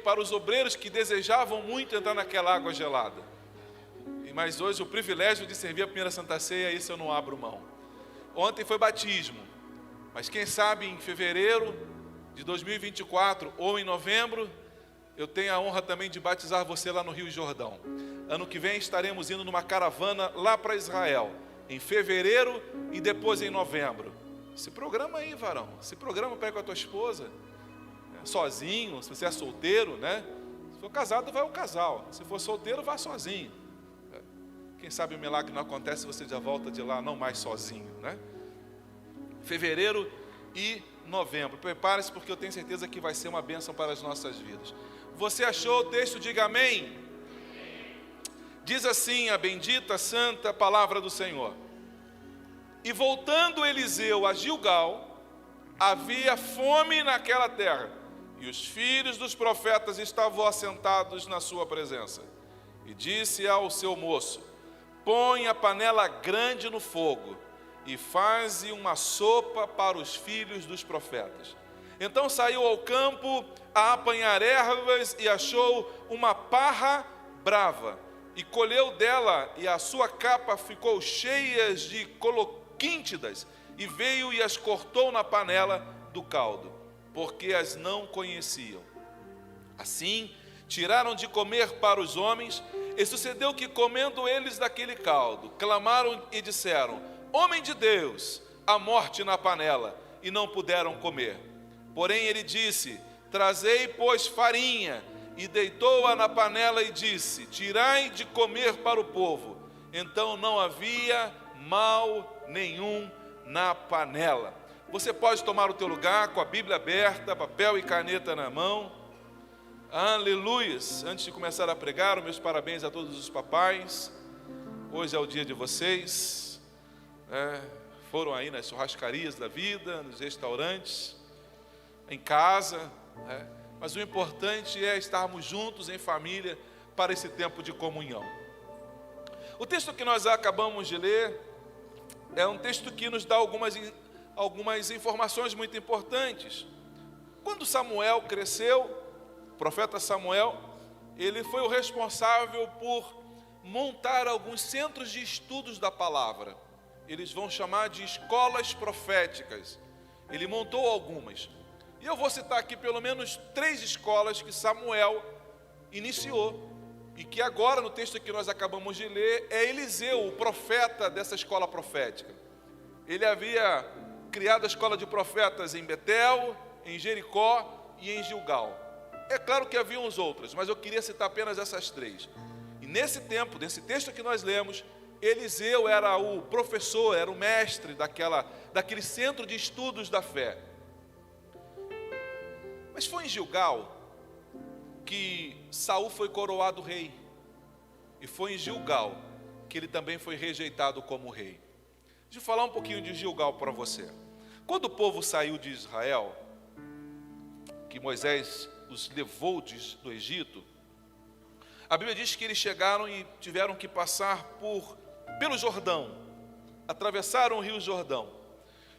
para os obreiros que desejavam muito entrar naquela água gelada. Mas hoje o privilégio de servir a primeira Santa Ceia, isso eu não abro mão. Ontem foi batismo, mas quem sabe em fevereiro de 2024 ou em novembro, eu tenho a honra também de batizar você lá no Rio Jordão. Ano que vem estaremos indo numa caravana lá para Israel, em fevereiro e depois em novembro. Se programa aí, varão, se programa para ir com a tua esposa, sozinho, se você é solteiro, né? Se for casado, vai o casal, se for solteiro, vá sozinho. Quem sabe o milagre não acontece, você já volta de lá, não mais sozinho, né? Fevereiro e novembro, prepare-se porque eu tenho certeza que vai ser uma bênção para as nossas vidas. Você achou o texto? Diga amém. Diz assim a bendita, santa palavra do Senhor. E voltando Eliseu a Gilgal, havia fome naquela terra, e os filhos dos profetas estavam assentados na sua presença. E disse ao seu moço: põe a panela grande no fogo, e faze uma sopa para os filhos dos profetas. Então saiu ao campo a apanhar ervas, e achou uma parra brava, e colheu dela, e a sua capa ficou cheia de coloquíntidas, e veio e as cortou na panela do caldo, porque as não conheciam. Assim, tiraram de comer para os homens, e sucedeu que, comendo eles daquele caldo, clamaram e disseram: homem de Deus, a morte na panela, e não puderam comer. Porém ele disse: trazei, pois, farinha, e deitou-a na panela e disse: tirai de comer para o povo. Então não havia mal nenhum na panela. Você pode tomar o teu lugar com a Bíblia aberta, papel e caneta na mão. Aleluia! Antes de começar a pregar, meus parabéns a todos os papais. Hoje é o dia de vocês. Foram aí nas churrascarias da vida, nos restaurantes, em casa. Mas o importante é estarmos juntos em família para esse tempo de comunhão. O texto que nós acabamos de ler é um texto que nos dá algumas informações muito importantes. Quando Samuel cresceu, o profeta Samuel, ele foi o responsável por montar alguns centros de estudos da palavra. Eles vão chamar de escolas proféticas. Ele montou algumas. E eu vou citar aqui pelo menos 3 escolas que Samuel iniciou. E que agora, no texto que nós acabamos de ler, é Eliseu, o profeta dessa escola profética. Ele havia criado a escola de profetas em Betel, em Jericó e em Gilgal. É claro que haviam os outros, mas eu queria citar apenas essas 3. E nesse tempo, nesse texto que nós lemos, Eliseu era o professor, era o mestre daquele centro de estudos da fé. Mas foi em Gilgal que Saul foi coroado rei. E foi em Gilgal que ele também foi rejeitado como rei. Deixa eu falar um pouquinho de Gilgal para você. Quando o povo saiu de Israel, que Moisés os levou do Egito, a Bíblia diz que eles chegaram e tiveram que passar pelo Jordão, atravessaram o rio Jordão.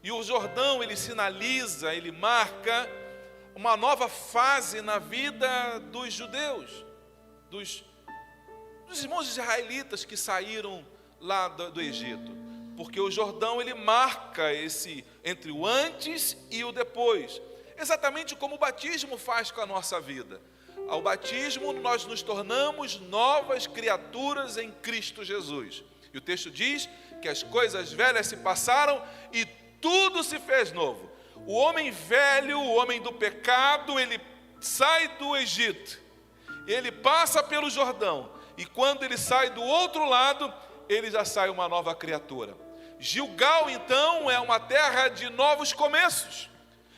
E o Jordão, ele sinaliza, ele marca uma nova fase na vida dos judeus, dos irmãos israelitas que saíram lá do Egito. Porque o Jordão, ele marca entre o antes e o depois. Exatamente como o batismo faz com a nossa vida. Ao batismo, nós nos tornamos novas criaturas em Cristo Jesus. E o texto diz que as coisas velhas se passaram e tudo se fez novo. O homem velho, o homem do pecado, ele sai do Egito, ele passa pelo Jordão, e quando ele sai do outro lado, ele já sai uma nova criatura. Gilgal, então, é uma terra de novos começos.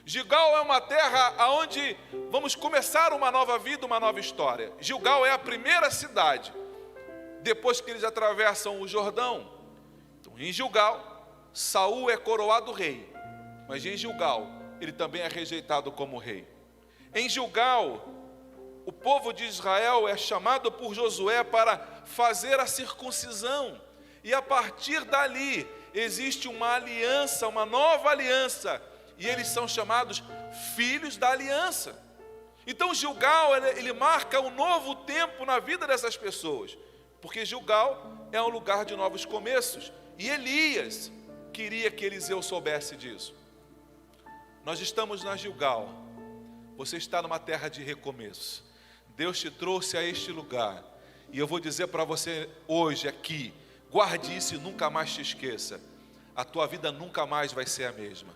Gilgal é uma terra onde vamos começar uma nova vida, uma nova história. Gilgal é a primeira cidade, depois que eles atravessam o Jordão. Então, em Gilgal, Saul é coroado rei, mas em Gilgal, ele também é rejeitado como rei. Em Gilgal, o povo de Israel é chamado por Josué para fazer a circuncisão. E a partir dali, existe uma aliança, uma nova aliança. E eles são chamados filhos da aliança. Então Gilgal, ele marca um novo tempo na vida dessas pessoas, porque Gilgal é um lugar de novos começos, e Elias queria que Eliseu soubesse disso. Nós estamos na Gilgal, você está numa terra de recomeço, Deus te trouxe a este lugar, e eu vou dizer para você hoje aqui, guarde isso e nunca mais te esqueça, a tua vida nunca mais vai ser a mesma.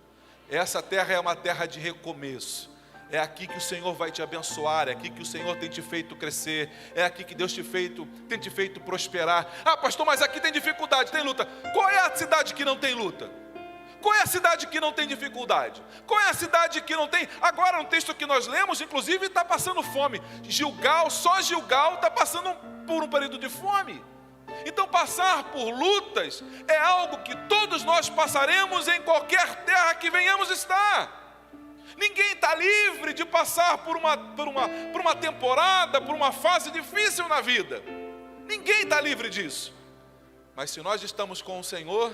Essa terra é uma terra de recomeço. É aqui que o Senhor vai te abençoar, é aqui que o Senhor tem te feito crescer, é aqui que Deus tem te feito prosperar. Ah, pastor, mas aqui tem dificuldade, tem luta. Qual é a cidade que não tem luta? Qual é a cidade que não tem dificuldade? Qual é a cidade que não tem? Agora, no texto que nós lemos, inclusive, está passando fome. Gilgal, só Gilgal está passando por um período de fome. Então, passar por lutas é algo que todos nós passaremos em qualquer terra que venhamos estar. Ninguém está livre de passar por uma temporada, por uma fase difícil na vida. Ninguém está livre disso. Mas se nós estamos com o Senhor,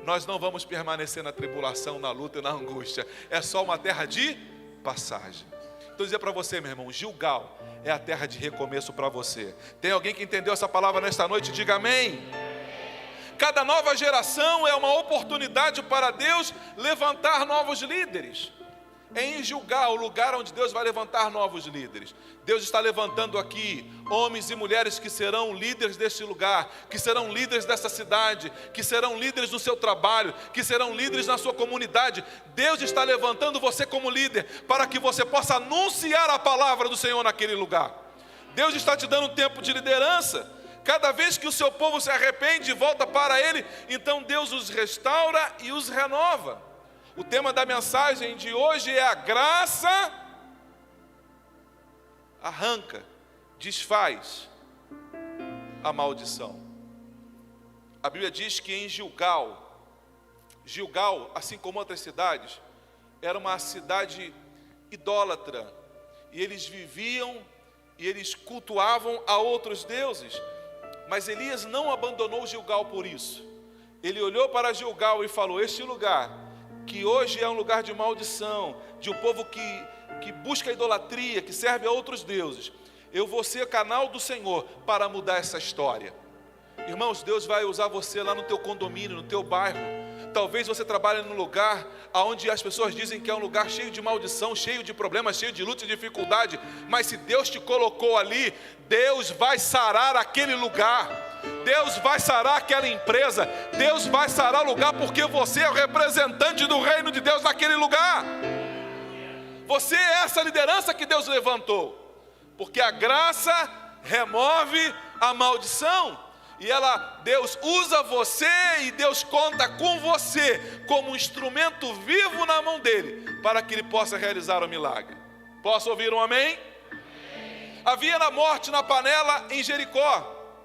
nós não vamos permanecer na tribulação, na luta e na angústia. É só uma terra de passagem. Então, dizer para você, meu irmão, Gilgal é a terra de recomeço para você. Tem alguém que entendeu essa palavra nesta noite? Diga amém. Cada nova geração é uma oportunidade para Deus levantar novos líderes. É em Gilgal, o lugar onde Deus vai levantar novos líderes. Deus está levantando aqui homens e mulheres que serão líderes deste lugar, que serão líderes dessa cidade, que serão líderes no seu trabalho, que serão líderes na sua comunidade. Deus está levantando você como líder, para que você possa anunciar a palavra do Senhor naquele lugar. Deus está te dando um tempo de liderança. Cada vez que o seu povo se arrepende e volta para Ele, então Deus os restaura e os renova. O tema da mensagem de hoje é a graça arranca, desfaz a maldição. A Bíblia diz que em Gilgal, assim como outras cidades, era uma cidade idólatra, e eles viviam e eles cultuavam a outros deuses. Mas Elias não abandonou Gilgal por isso. Ele olhou para Gilgal e falou: este lugar, que hoje é um lugar de maldição, de um povo que busca a idolatria, que serve a outros deuses, eu vou ser canal do Senhor para mudar essa história. Irmãos, Deus vai usar você lá no teu condomínio, no teu bairro. Talvez você trabalhe num lugar onde as pessoas dizem que é um lugar cheio de maldição, cheio de problemas, cheio de luta e dificuldade. Mas se Deus te colocou ali, Deus vai sarar aquele lugar. Deus vai sarar aquela empresa. Deus vai sarar o lugar, porque você é o representante do reino de Deus naquele lugar. Você é essa liderança que Deus levantou. Porque a graça remove a maldição. E Deus usa você, e Deus conta com você como um instrumento vivo na mão dele, para que ele possa realizar o milagre. Posso ouvir um amém? Havia na morte na panela em Jericó,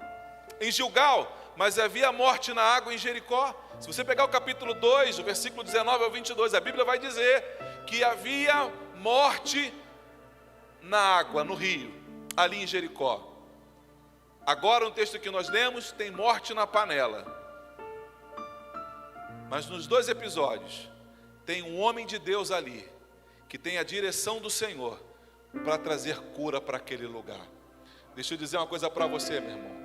em Gilgal, mas havia morte na água em Jericó. Se você pegar o capítulo 2, o versículo 19 ao 22, a Bíblia vai dizer que havia morte na água, no rio, ali em Jericó. Agora, no texto que nós lemos, tem morte na panela. Mas nos dois episódios, tem um homem de Deus ali, que tem a direção do Senhor para trazer cura para aquele lugar. Deixa eu dizer uma coisa para você, meu irmão.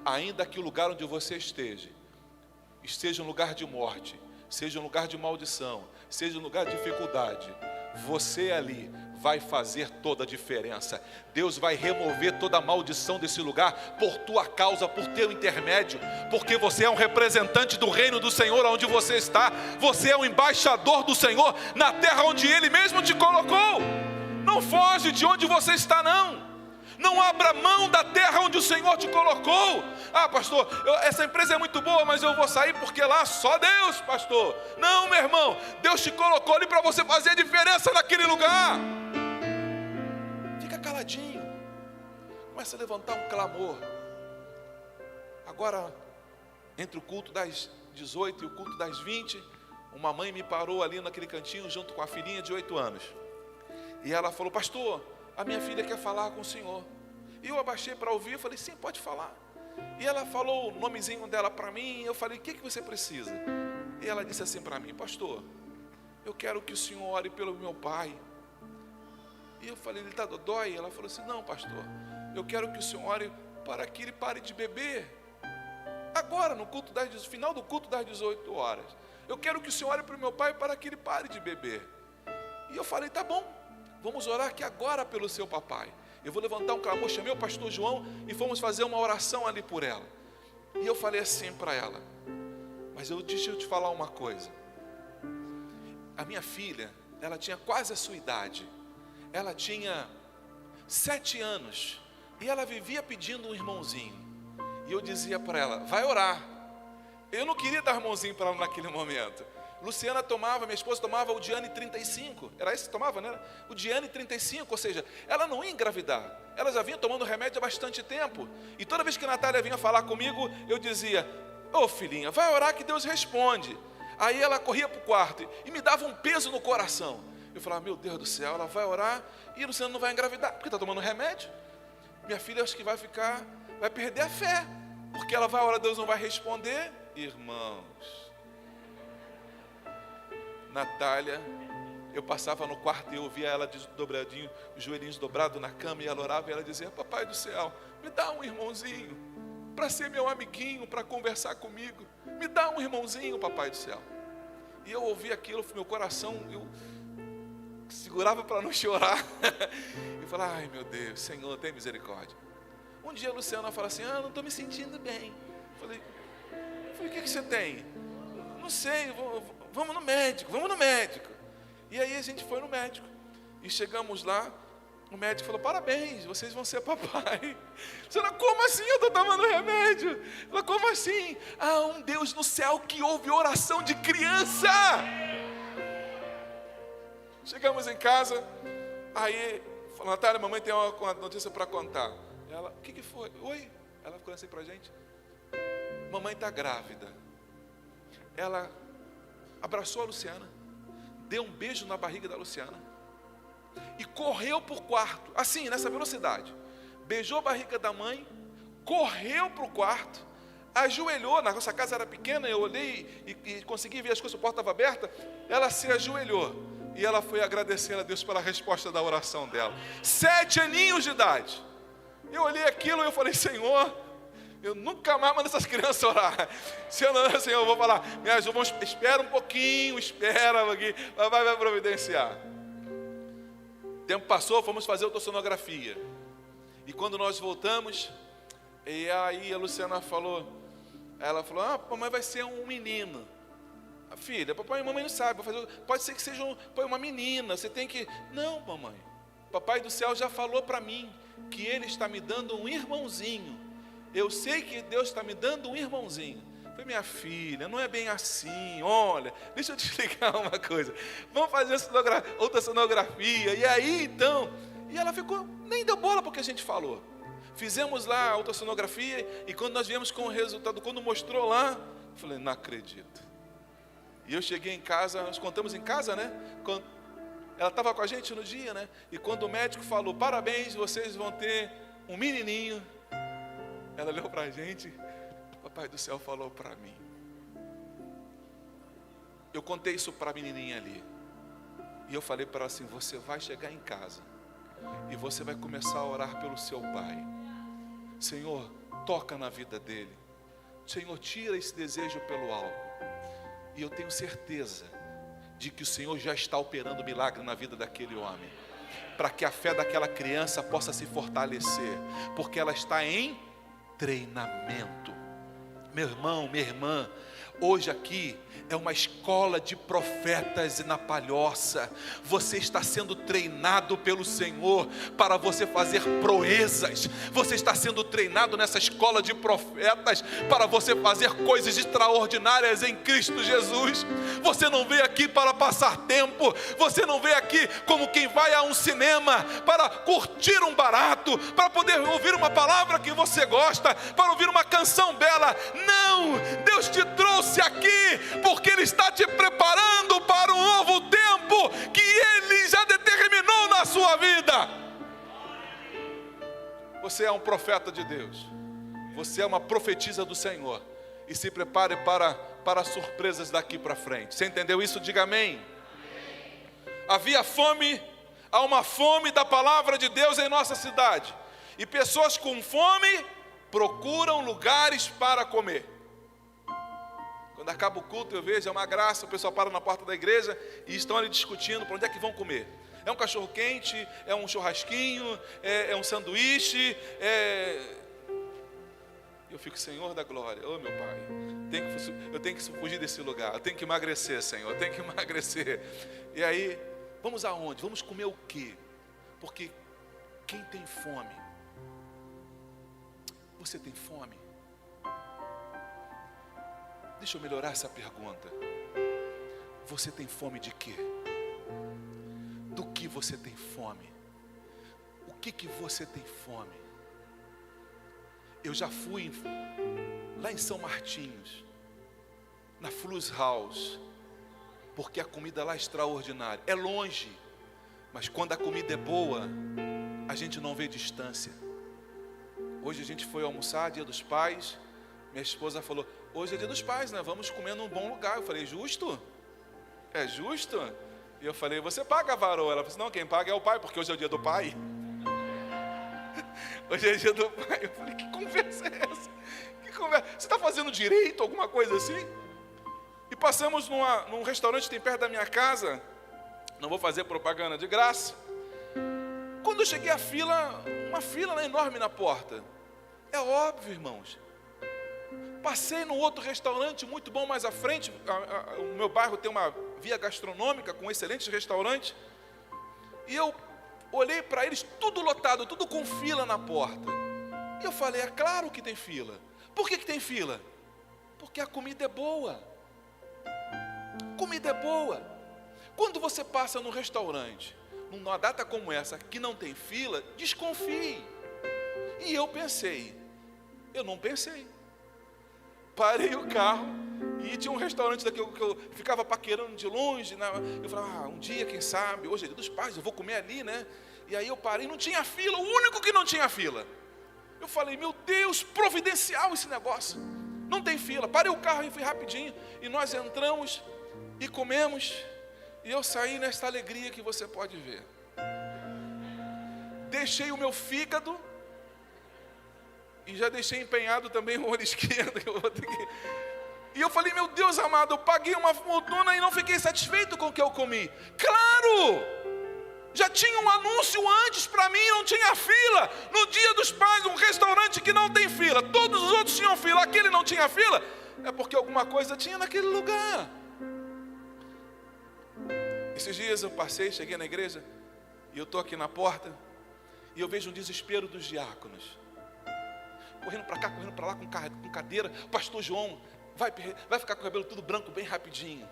Ainda que o lugar onde você esteja um lugar de morte, seja um lugar de maldição, seja um lugar de dificuldade, você ali vai fazer toda a diferença. Deus vai remover toda a maldição desse lugar por tua causa, por teu intermédio, porque você é um representante do reino do Senhor onde você está. Você é um embaixador do Senhor na terra onde Ele mesmo te colocou. Não foge de onde você está, não. Não abra mão da terra onde o Senhor te colocou. Ah, pastor, essa empresa é muito boa, mas eu vou sair porque lá só Deus, pastor. Não, meu irmão, Deus te colocou ali para você fazer a diferença naquele lugar. Fica caladinho. Começa a levantar um clamor. Agora, entre o culto das 18 e o culto das 20, uma mãe me parou ali naquele cantinho junto com a filhinha de 8 anos. E ela falou: pastor, a minha filha quer falar com o senhor. E eu abaixei para ouvir, eu falei: sim, pode falar. E ela falou o nomezinho dela para mim, e eu falei: o que você precisa? E ela disse assim para mim: pastor, eu quero que o senhor ore pelo meu pai. E eu falei, ele está dodói? Ela falou assim, não, pastor, eu quero que o senhor ore para que ele pare de beber. Agora, no final do culto das 18 horas. Eu quero que o senhor ore para o meu pai para que ele pare de beber. E eu falei, tá bom, vamos orar aqui agora pelo seu papai. Eu vou levantar um clamor, chamei o pastor João e fomos fazer uma oração ali por ela. E eu falei assim para ela, mas deixa eu te falar uma coisa. A minha filha, ela tinha quase a sua idade. Ela tinha 7 anos. E ela vivia pedindo um irmãozinho. E eu dizia para ela, vai orar. Eu não queria dar irmãozinho para ela naquele momento. Luciana tomava, minha esposa tomava o Diane 35. Era isso que tomava, né? O Diane 35, ou seja, ela não ia engravidar. Ela já vinha tomando remédio há bastante tempo. E toda vez que a Natália vinha falar comigo, eu dizia, ô filhinha, vai orar que Deus responde. Aí ela corria para o quarto e me dava um peso no coração. Eu falava, meu Deus do céu, ela vai orar e a Luciana não vai engravidar, porque está tomando remédio. Minha filha acho que vai perder a fé, porque ela vai orar, Deus não vai responder. Irmãos, Natália, eu passava no quarto e eu ouvia ela dobradinho, os joelhinhos dobrados na cama, e ela orava e ela dizia, papai do céu, me dá um irmãozinho, para ser meu amiguinho, para conversar comigo, me dá um irmãozinho, papai do céu. E eu ouvi aquilo, meu coração, eu segurava para não chorar, e falava, ai meu Deus, Senhor, tem misericórdia. Um dia a Luciana fala assim, não estou me sentindo bem. Eu falei, o que você tem? Não sei, vamos no médico. E aí a gente foi no médico, e chegamos lá, o médico falou, parabéns, vocês vão ser papai. Senhora, como assim eu estou tomando remédio? Ela, como assim? Um Deus no céu que ouve oração de criança. Chegamos em casa, aí falou, Natália, mamãe tem uma notícia para contar. Ela, o que foi? Oi? Ela ficou assim para a gente. Mamãe está grávida. Ela abraçou a Luciana, deu um beijo na barriga da Luciana e correu para o quarto, assim, nessa velocidade. Beijou a barriga da mãe, correu para o quarto, ajoelhou, na nossa casa era pequena, eu olhei e consegui ver as coisas, a porta estava aberta, ela se ajoelhou e ela foi agradecer a Deus pela resposta da oração dela. 7 aninhos de idade. Eu olhei aquilo e eu falei, Senhor, eu nunca mais mando essas crianças orar. Senhor, eu vou falar, me ajuda, espera um pouquinho, vai providenciar. O tempo passou, fomos fazer ultrassonografia. E quando nós voltamos, e aí a Luciana falou, ela falou, mamãe vai ser um menino. Filha, papai e mamãe não sabem, pode ser que seja uma menina, você tem que... Não, mamãe, papai do céu já falou para mim que ele está me dando um irmãozinho. Eu sei que Deus está me dando um irmãozinho. Eu falei, minha filha, não é bem assim. Olha, deixa eu te explicar uma coisa. Vamos fazer outra sonografia. E aí, então... E ela ficou, nem deu bola porque a gente falou. Fizemos lá a ultrassonografia. E quando nós viemos com o resultado, quando mostrou lá, eu falei, não acredito. E eu cheguei em casa, nós contamos em casa, né? Ela estava com a gente no dia, né? E quando o médico falou, parabéns, vocês vão ter um menininho. Ela olhou para a gente, papai do céu falou para mim. Eu contei isso para a menininha ali. E eu falei para ela assim, você vai chegar em casa e você vai começar a orar pelo seu pai. Senhor, toca na vida dele. Senhor, tira esse desejo pelo álcool. E eu tenho certeza de que o Senhor já está operando milagre na vida daquele homem, para que a fé daquela criança possa se fortalecer, porque ela está em treinamento. Meu irmão, minha irmã, hoje aqui é uma escola de profetas na Palhoça. Você está sendo treinado pelo Senhor para você fazer proezas. Você está sendo treinado nessa escola de profetas para você fazer coisas extraordinárias em Cristo Jesus. Você não veio aqui para passar tempo. Você não veio aqui como quem vai a um cinema para curtir um barato, para poder ouvir uma palavra que você gosta, para ouvir uma canção bela. Não! Deus te trouxe aqui porque Ele está te preparando para um novo tempo que Ele já determinou na sua vida. Você é um profeta de Deus. Você é uma profetisa do Senhor. E se prepare para surpresas daqui para frente. Você entendeu isso? Diga amém. Havia fome, Há uma fome da palavra de Deus em nossa cidade. E pessoas com fome procuram lugares para comer. Quando acaba o culto, eu vejo, é uma graça, o pessoal para na porta da igreja e estão ali discutindo para onde é que vão comer. É um cachorro quente, é um churrasquinho, é um sanduíche, Eu fico, Senhor da glória, meu Pai, eu tenho que fugir desse lugar, eu tenho que emagrecer, Senhor, eu tenho que emagrecer. E aí, vamos aonde? Vamos comer o quê? Porque quem tem fome, você tem fome? Deixa eu melhorar essa pergunta. Você tem fome de quê? Do que você tem fome? O que você tem fome? Eu já fui lá em São Martinhos, na Flus House, porque a comida lá é extraordinária. É longe, mas quando a comida é boa, a gente não vê distância. Hoje a gente foi almoçar, Dia dos Pais. Minha esposa falou, hoje é Dia dos Pais, né? Vamos comer num bom lugar. Eu falei, justo? É justo? E eu falei, você paga, varoa? Ela falou assim, não, quem paga é o pai, porque hoje é o Dia do Pai. Hoje é Dia do Pai. Eu falei, que conversa é essa? Que conversa? Você está fazendo direito, alguma coisa assim? E passamos num restaurante que tem perto da minha casa. Não vou fazer propaganda de graça. Quando eu cheguei à fila, uma fila enorme na porta. É óbvio, irmãos. Passei num outro restaurante muito bom mais à frente. O meu bairro tem uma via gastronômica com excelentes restaurantes. E eu olhei para eles, tudo lotado, tudo com fila na porta. E eu falei, é claro que tem fila. Por que tem fila? Porque a comida é boa. Comida é boa. Quando você passa num restaurante, numa data como essa, que não tem fila, desconfie. E eu não pensei. Parei o carro e tinha um restaurante daqui que eu ficava paquerando de longe, né? Eu falava, um dia, quem sabe, hoje é Dia dos Pais, eu vou comer ali, né? E aí eu parei, não tinha fila, o único que não tinha fila. Eu falei, meu Deus, providencial esse negócio. Não tem fila. Parei o carro e fui rapidinho. E nós entramos e comemos. E eu saí nessa alegria que você pode ver. Deixei o meu fígado. E já deixei empenhado também o olho esquerdo. E eu falei, meu Deus amado, eu paguei uma fortuna e não fiquei satisfeito com o que eu comi. Claro! Já tinha um anúncio antes para mim, não tinha fila. No Dia dos Pais, um restaurante que não tem fila. Todos os outros tinham fila, aquele não tinha fila. É porque alguma coisa tinha naquele lugar. Esses dias eu cheguei na igreja, e eu estou aqui na porta, e eu vejo um desespero dos diáconos. Correndo para cá, correndo para lá com cadeira. O pastor João vai ficar com o cabelo tudo branco bem rapidinho.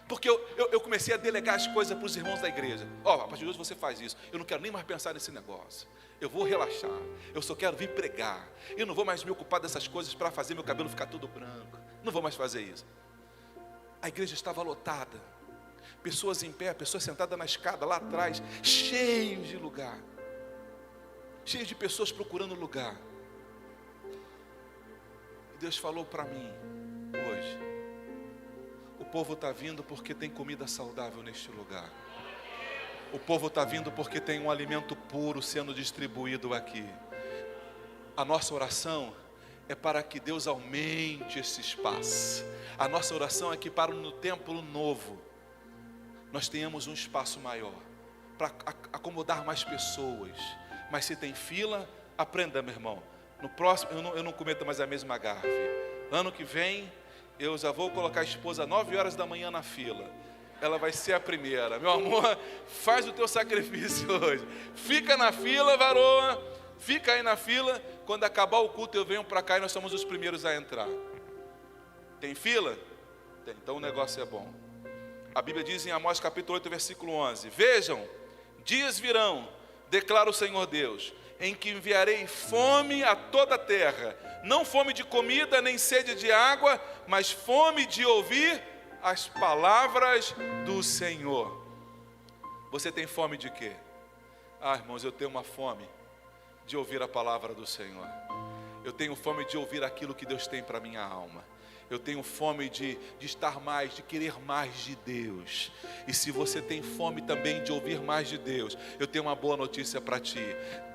Porque eu comecei a delegar as coisas para os irmãos da igreja. A partir de hoje você faz isso. Eu não quero nem mais pensar nesse negócio. Eu vou relaxar. Eu só quero vir pregar. Eu não vou mais me ocupar dessas coisas para fazer meu cabelo ficar tudo branco. Não vou mais fazer isso. A igreja estava lotada. Pessoas em pé, pessoas sentadas na escada lá atrás, cheios de lugar. Cheios de pessoas procurando lugar. E Deus falou para mim hoje, o povo está vindo porque tem comida saudável neste lugar. O povo está vindo porque tem um alimento puro sendo distribuído aqui. A nossa oração é para que Deus aumente esse espaço. A nossa oração é que para no templo novo nós tenhamos um espaço maior, para acomodar mais pessoas. Mas se tem fila, aprenda, meu irmão. No próximo, eu não cometo mais a mesma gafe. Ano que vem, eu já vou colocar a esposa 9 horas da manhã na fila. Ela vai ser a primeira. Meu amor, faz o teu sacrifício hoje. Fica na fila, varoa. Fica aí na fila. Quando acabar o culto, eu venho para cá e nós somos os primeiros a entrar. Tem fila? Tem. Então o negócio é bom. A Bíblia diz em Amós capítulo 8, versículo 11. Vejam, dias virão, declara o Senhor Deus, em que enviarei fome a toda a terra. Não fome de comida, nem sede de água, mas fome de ouvir as palavras do Senhor. Você tem fome de quê? Irmãos, eu tenho uma fome de ouvir a palavra do Senhor. Eu tenho fome de ouvir aquilo que Deus tem para minha alma. Eu tenho fome de estar mais, de querer mais de Deus. E se você tem fome também de ouvir mais de Deus, eu tenho uma boa notícia para ti.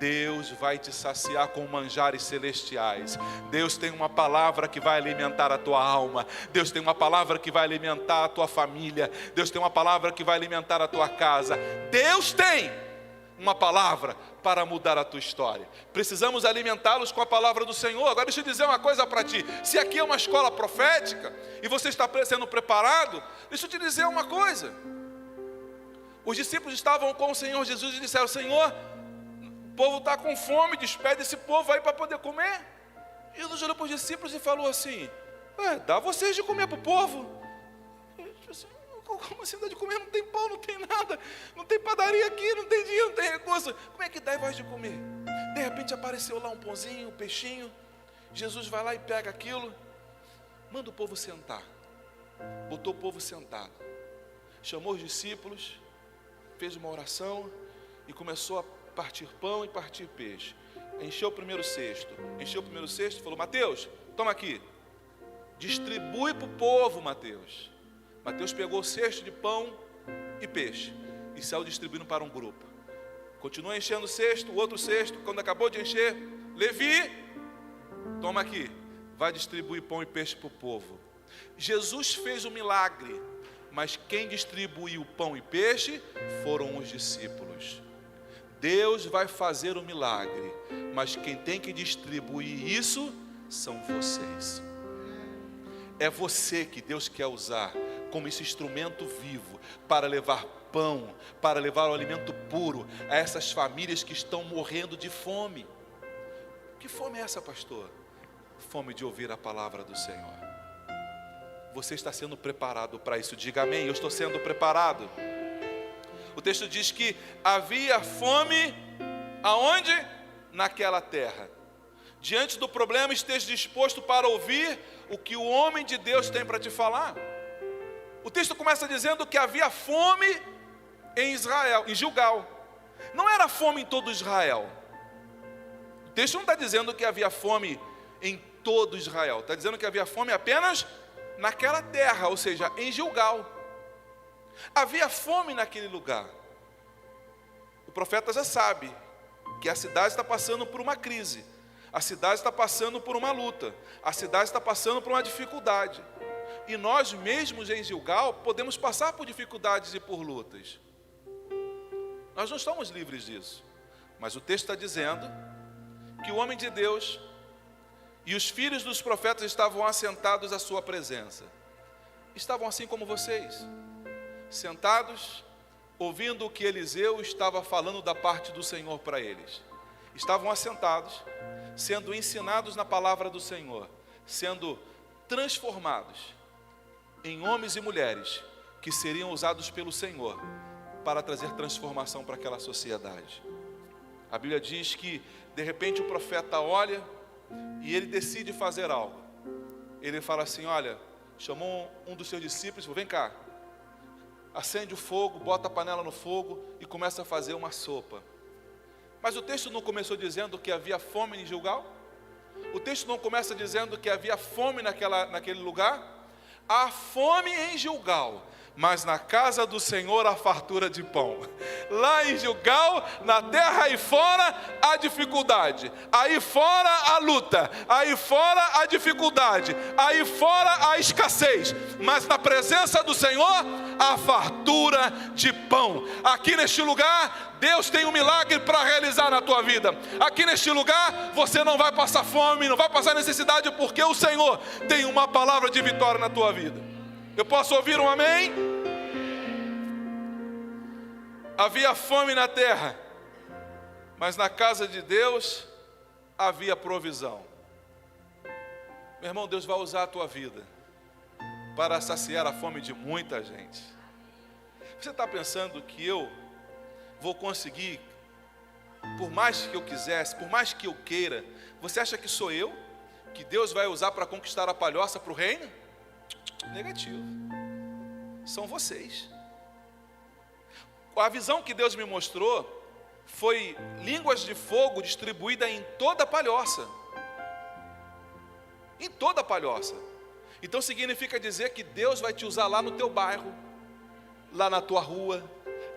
Deus vai te saciar com manjares celestiais. Deus tem uma palavra que vai alimentar a tua alma. Deus tem uma palavra que vai alimentar a tua família. Deus tem uma palavra que vai alimentar a tua casa. Deus tem uma palavra para mudar a tua história. Precisamos alimentá-los com a palavra do Senhor. Agora deixa eu dizer uma coisa para ti. Se aqui é uma escola profética e você está sendo preparado, deixa eu te dizer uma coisa. Os discípulos estavam com o Senhor Jesus e disseram: Senhor, o povo está com fome, despede esse povo aí para poder comer. Jesus olhou para os discípulos e falou assim: dá vocês de comer para o povo. Como assim dá de comer? Não tem pão, não tem nada, não tem padaria aqui, não tem dinheiro, não tem recurso. Como é que dá e vai de comer? De repente apareceu lá um pãozinho, um peixinho. Jesus vai lá e pega aquilo, manda o povo sentar. Botou o povo sentado, chamou os discípulos, fez uma oração e começou a partir pão e partir peixe. Encheu o primeiro cesto e falou: Mateus, toma aqui, distribui para o povo, Mateus. Mateus pegou o cesto de pão e peixe e saiu distribuindo para um grupo. Continua enchendo o cesto, o outro cesto. Quando acabou de encher, Levi, toma aqui, vai distribuir pão e peixe para o povo. Jesus fez o milagre, mas quem distribuiu pão e peixe foram os discípulos. Deus vai fazer o milagre, mas quem tem que distribuir isso são vocês. É você que Deus quer usar como esse instrumento vivo para levar pão, para levar o alimento puro a essas famílias que estão morrendo de fome. Que fome é essa, pastor? Fome de ouvir a palavra do Senhor. Você está sendo preparado para isso? Diga amém. Eu estou sendo preparado. O texto diz que havia fome aonde? Naquela terra. Diante do problema, esteja disposto para ouvir o que o homem de Deus tem para te falar. O texto começa dizendo que havia fome em Israel, em Gilgal. Não era fome em todo Israel. O texto não está dizendo que havia fome em todo Israel. Está dizendo que havia fome apenas naquela terra, ou seja, em Gilgal. Havia fome naquele lugar. O profeta já sabe que a cidade está passando por uma crise. A cidade está passando por uma luta. A cidade está passando por uma dificuldade. E nós mesmos em Gilgal podemos passar por dificuldades e por lutas. Nós não estamos livres disso. Mas o texto está dizendo que o homem de Deus e os filhos dos profetas estavam assentados à sua presença. Estavam assim como vocês, sentados, ouvindo o que Eliseu estava falando da parte do Senhor para eles. Estavam assentados, sendo ensinados na palavra do Senhor, sendo transformados em homens e mulheres que seriam usados pelo Senhor para trazer transformação para aquela sociedade. A Bíblia diz que de repente o profeta olha e ele decide fazer algo. Ele fala assim: olha, chamou um dos seus discípulos e falou: vem cá, acende o fogo, bota a panela no fogo e começa a fazer uma sopa. Mas o texto não começou dizendo que havia fome em Gilgal? O texto não começa dizendo que havia fome naquele lugar? Há fome em Gilgal, mas na casa do Senhor há fartura de pão. Lá em Gilgal, na terra aí fora, há dificuldade. Aí fora a luta. Aí fora a dificuldade. Aí fora a escassez. Mas na presença do Senhor, há fartura de pão. Aqui neste lugar, Deus tem um milagre para realizar na tua vida. Aqui neste lugar, você não vai passar fome, não vai passar necessidade, porque o Senhor tem uma palavra de vitória na tua vida. Eu posso ouvir um amém? Havia fome na terra, mas na casa de Deus havia provisão. Meu irmão, Deus vai usar a tua vida para saciar a fome de muita gente. Você está pensando que eu vou conseguir, por mais que eu quisesse, por mais que eu queira? Você acha que sou eu que Deus vai usar para conquistar a palhoça para o reino? Negativo. São vocês. A visão que Deus me mostrou foi línguas de fogo distribuída em toda a palhoça. Em toda a palhoça. Então significa dizer que Deus vai te usar lá no teu bairro, lá na tua rua,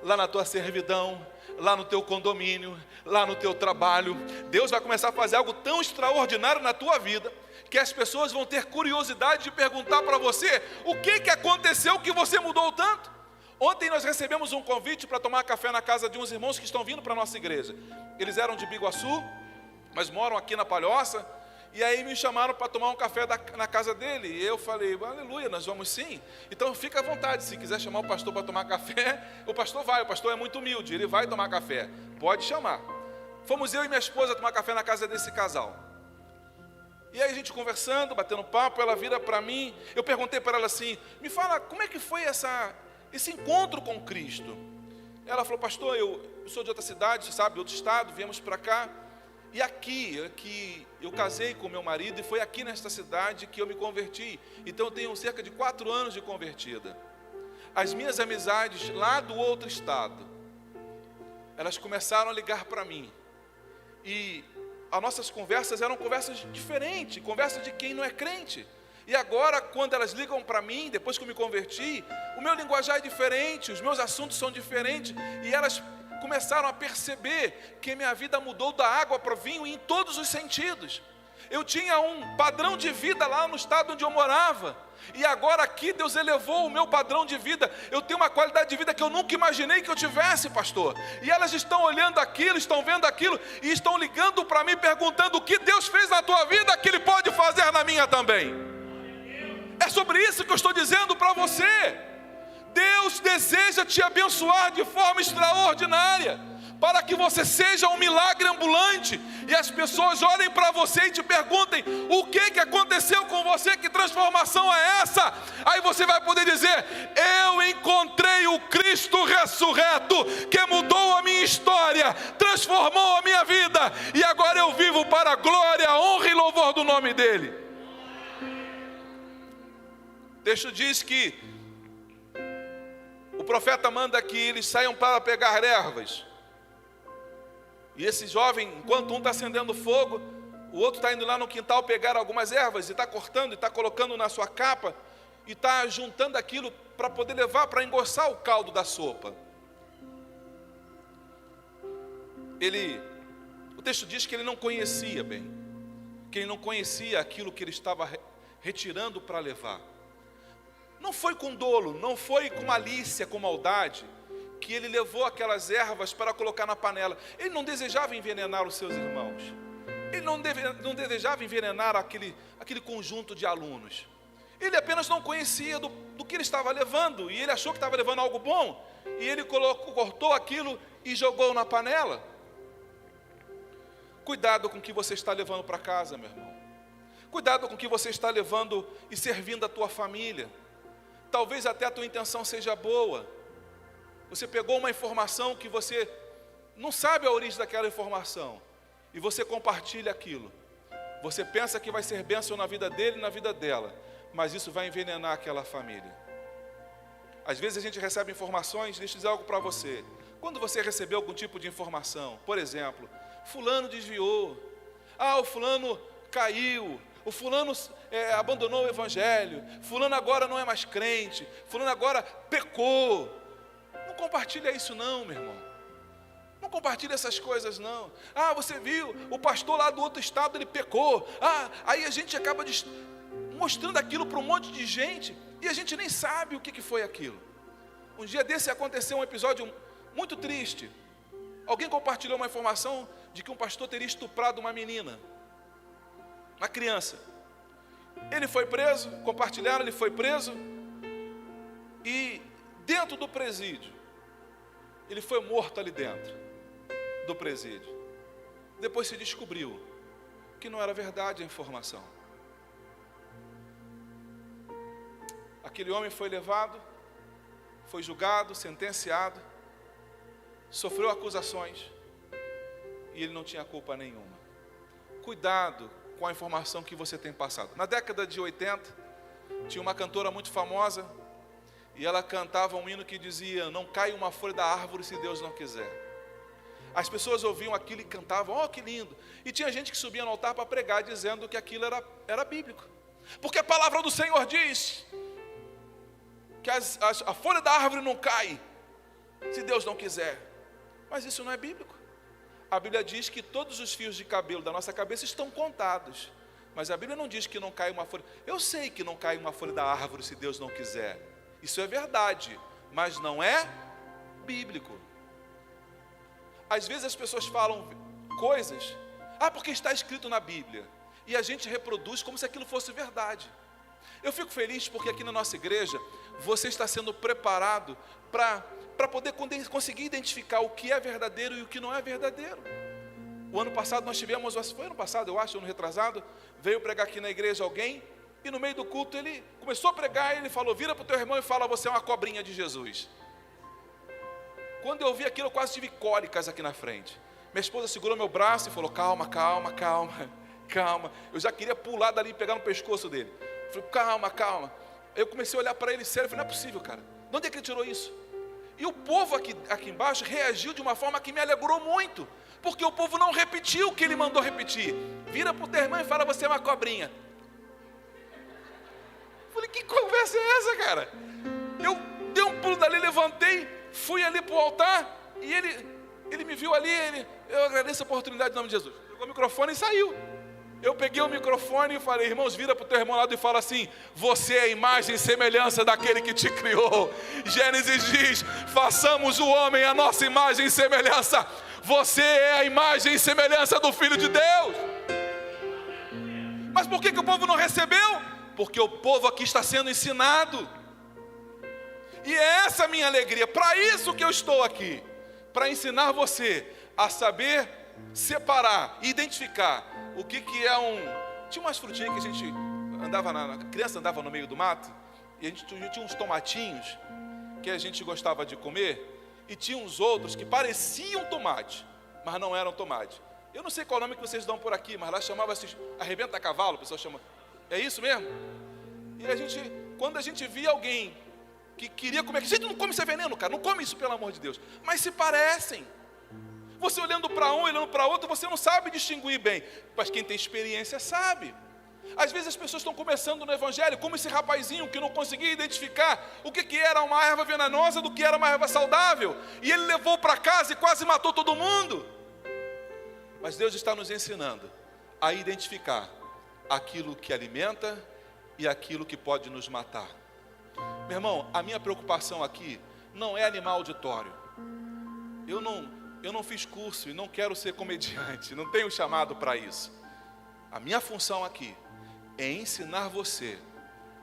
lá na tua servidão, lá no teu condomínio, lá no teu trabalho. Deus vai começar a fazer algo tão extraordinário na tua vida, que as pessoas vão ter curiosidade de perguntar para você, o que aconteceu que você mudou tanto? Ontem nós recebemos um convite para tomar café na casa de uns irmãos que estão vindo para a nossa igreja. Eles eram de Biguaçu, mas moram aqui na Palhoça, e aí me chamaram para tomar um café na casa dele, e eu falei, aleluia, nós vamos sim. Então fica à vontade, se quiser chamar o pastor para tomar café, o pastor vai, o pastor é muito humilde, ele vai tomar café, pode chamar. Fomos eu e minha esposa tomar café na casa desse casal. E aí a gente conversando, batendo papo, ela vira para mim, eu perguntei para ela assim, me fala, como é que foi esse encontro com Cristo? Ela falou, pastor, eu sou de outra cidade, você sabe, de outro estado, viemos para cá, e aqui eu casei com meu marido, e foi aqui nesta cidade que eu me converti, então eu tenho cerca de 4 anos de convertida. As minhas amizades lá do outro estado, elas começaram a ligar para mim, e as nossas conversas eram conversas diferentes, conversas de quem não é crente. E agora, quando elas ligam para mim, depois que eu me converti, o meu linguajar é diferente, os meus assuntos são diferentes, e elas começaram a perceber que minha vida mudou da água para o vinho em todos os sentidos. Eu tinha um padrão de vida lá no estado onde eu morava, e agora aqui Deus elevou o meu padrão de vida. Eu tenho uma qualidade de vida que eu nunca imaginei que eu tivesse, pastor. E elas estão olhando aquilo, estão vendo aquilo, e estão ligando para mim, perguntando o que Deus fez na tua vida, que Ele pode fazer na minha também. É sobre isso que eu estou dizendo para você. Deus deseja te abençoar de forma extraordinária, para que você seja um milagre ambulante, e as pessoas olhem para você e te perguntem, o que aconteceu com você, que transformação é essa? Aí você vai poder dizer, eu encontrei o Cristo ressurreto, que mudou a minha história, transformou a minha vida, e agora eu vivo para a glória, honra e louvor do nome dEle. O texto diz que o profeta manda que eles saiam para pegar ervas. E esse jovem, enquanto um está acendendo fogo, o outro está indo lá no quintal pegar algumas ervas, e está cortando, e está colocando na sua capa, e está juntando aquilo para poder levar, para engrossar o caldo da sopa. O texto diz que ele não conhecia bem, que ele não conhecia aquilo que ele estava retirando para levar. Não foi com dolo, não foi com malícia, com maldade, que ele levou aquelas ervas para colocar na panela. Ele não desejava envenenar os seus irmãos. Ele não desejava envenenar aquele conjunto de alunos. Ele apenas não conhecia do que ele estava levando, e ele achou que estava levando algo bom, e ele cortou aquilo e jogou na panela. Cuidado com o que você está levando para casa, meu irmão. Cuidado com o que você está levando e servindo a tua família. Talvez até a tua intenção seja boa. Você pegou uma informação que você não sabe a origem daquela informação, e você compartilha aquilo. Você pensa que vai ser bênção na vida dele e na vida dela, mas isso vai envenenar aquela família. Às vezes a gente recebe informações, deixa eu dizer algo para você. Quando você recebeu algum tipo de informação, por exemplo, fulano desviou, o fulano caiu, o fulano abandonou o evangelho, fulano agora não é mais crente, fulano agora pecou. Não compartilha isso não, meu irmão. Não compartilha essas coisas não. Você viu, o pastor lá do outro estado, ele pecou. Aí a gente acaba mostrando aquilo para um monte de gente, e a gente nem sabe o que foi aquilo. Um dia desse aconteceu um episódio muito triste. Alguém compartilhou uma informação de que um pastor teria estuprado uma menina, uma criança. Ele foi preso, compartilharam, ele foi preso, e dentro do presídio, ele foi morto ali dentro do presídio. Depois se descobriu que não era verdade a informação. Aquele homem foi levado, foi julgado, sentenciado, sofreu acusações, e ele não tinha culpa nenhuma. Cuidado com a informação que você tem passado. Na década de 80, tinha uma cantora muito famosa, e ela cantava um hino que dizia: não cai uma folha da árvore se Deus não quiser. As pessoas ouviam aquilo e cantavam: que lindo. E tinha gente que subia no altar para pregar, dizendo que aquilo era bíblico. Porque a palavra do Senhor diz que a folha da árvore não cai, se Deus não quiser. Mas isso não é bíblico. A Bíblia diz que todos os fios de cabelo da nossa cabeça estão contados. Mas a Bíblia não diz que não cai uma folha. Eu sei que não cai uma folha da árvore se Deus não quiser. Isso é verdade, mas não é bíblico. Às vezes as pessoas falam coisas, porque está escrito na Bíblia, e a gente reproduz como se aquilo fosse verdade. Eu fico feliz porque aqui na nossa igreja, você está sendo preparado para poder conseguir identificar o que é verdadeiro e o que não é verdadeiro. O ano passado nós tivemos, foi ano passado eu acho, ano retrasado, veio pregar aqui na igreja alguém, e no meio do culto ele começou a pregar, e ele falou, vira para o teu irmão e fala, você é uma cobrinha de Jesus. Quando eu ouvi aquilo, eu quase tive cólicas aqui na frente. Minha esposa segurou meu braço e falou, calma. Eu já queria pular dali e pegar no pescoço dele. Eu falei, calma. Eu comecei a olhar para ele sério, eu falei, não é possível, cara. De onde é que ele tirou isso? E o povo aqui embaixo reagiu de uma forma que me alegrou muito, porque o povo não repetiu o que ele mandou repetir. Vira para o teu irmão e fala, você é uma cobrinha. Eu falei, que conversa é essa, cara? Eu dei um pulo dali, levantei, fui ali para o altar, e ele me viu ali, eu agradeço a oportunidade em nome de Jesus. Pegou o microfone e saiu. Eu peguei o microfone e falei, irmãos, vira para o teu irmão lado e fala assim, você é a imagem e semelhança daquele que te criou. Gênesis diz, façamos o homem a nossa imagem e semelhança. Você é a imagem e semelhança do Filho de Deus. Mas por que o povo não recebeu? Porque o povo aqui está sendo ensinado. E é essa a minha alegria, para isso que eu estou aqui, para ensinar você a saber separar, identificar o que é Tinha umas frutinhas que a gente a criança andava no meio do mato, e a gente tinha uns tomatinhos que a gente gostava de comer, e tinha uns outros que pareciam tomate, mas não eram tomate. Eu não sei qual nome que vocês dão por aqui, mas lá chamava-se arrebenta-cavalo, o pessoal chama. É isso mesmo? E quando a gente via alguém que queria comer, gente, não come, isso é veneno, cara, não come isso, pelo amor de Deus. Mas se parecem. Você olhando para um, olhando para outro, você não sabe distinguir bem. Mas quem tem experiência sabe. Às vezes as pessoas estão começando no evangelho, como esse rapazinho que não conseguia identificar o que era uma erva venenosa do que era uma erva saudável. E ele levou para casa e quase matou todo mundo. Mas Deus está nos ensinando a identificar aquilo que alimenta e aquilo que pode nos matar. Meu irmão, a minha preocupação aqui não é animar auditório. Eu não fiz curso e não quero ser comediante, não tenho chamado para isso. A minha função aqui é ensinar você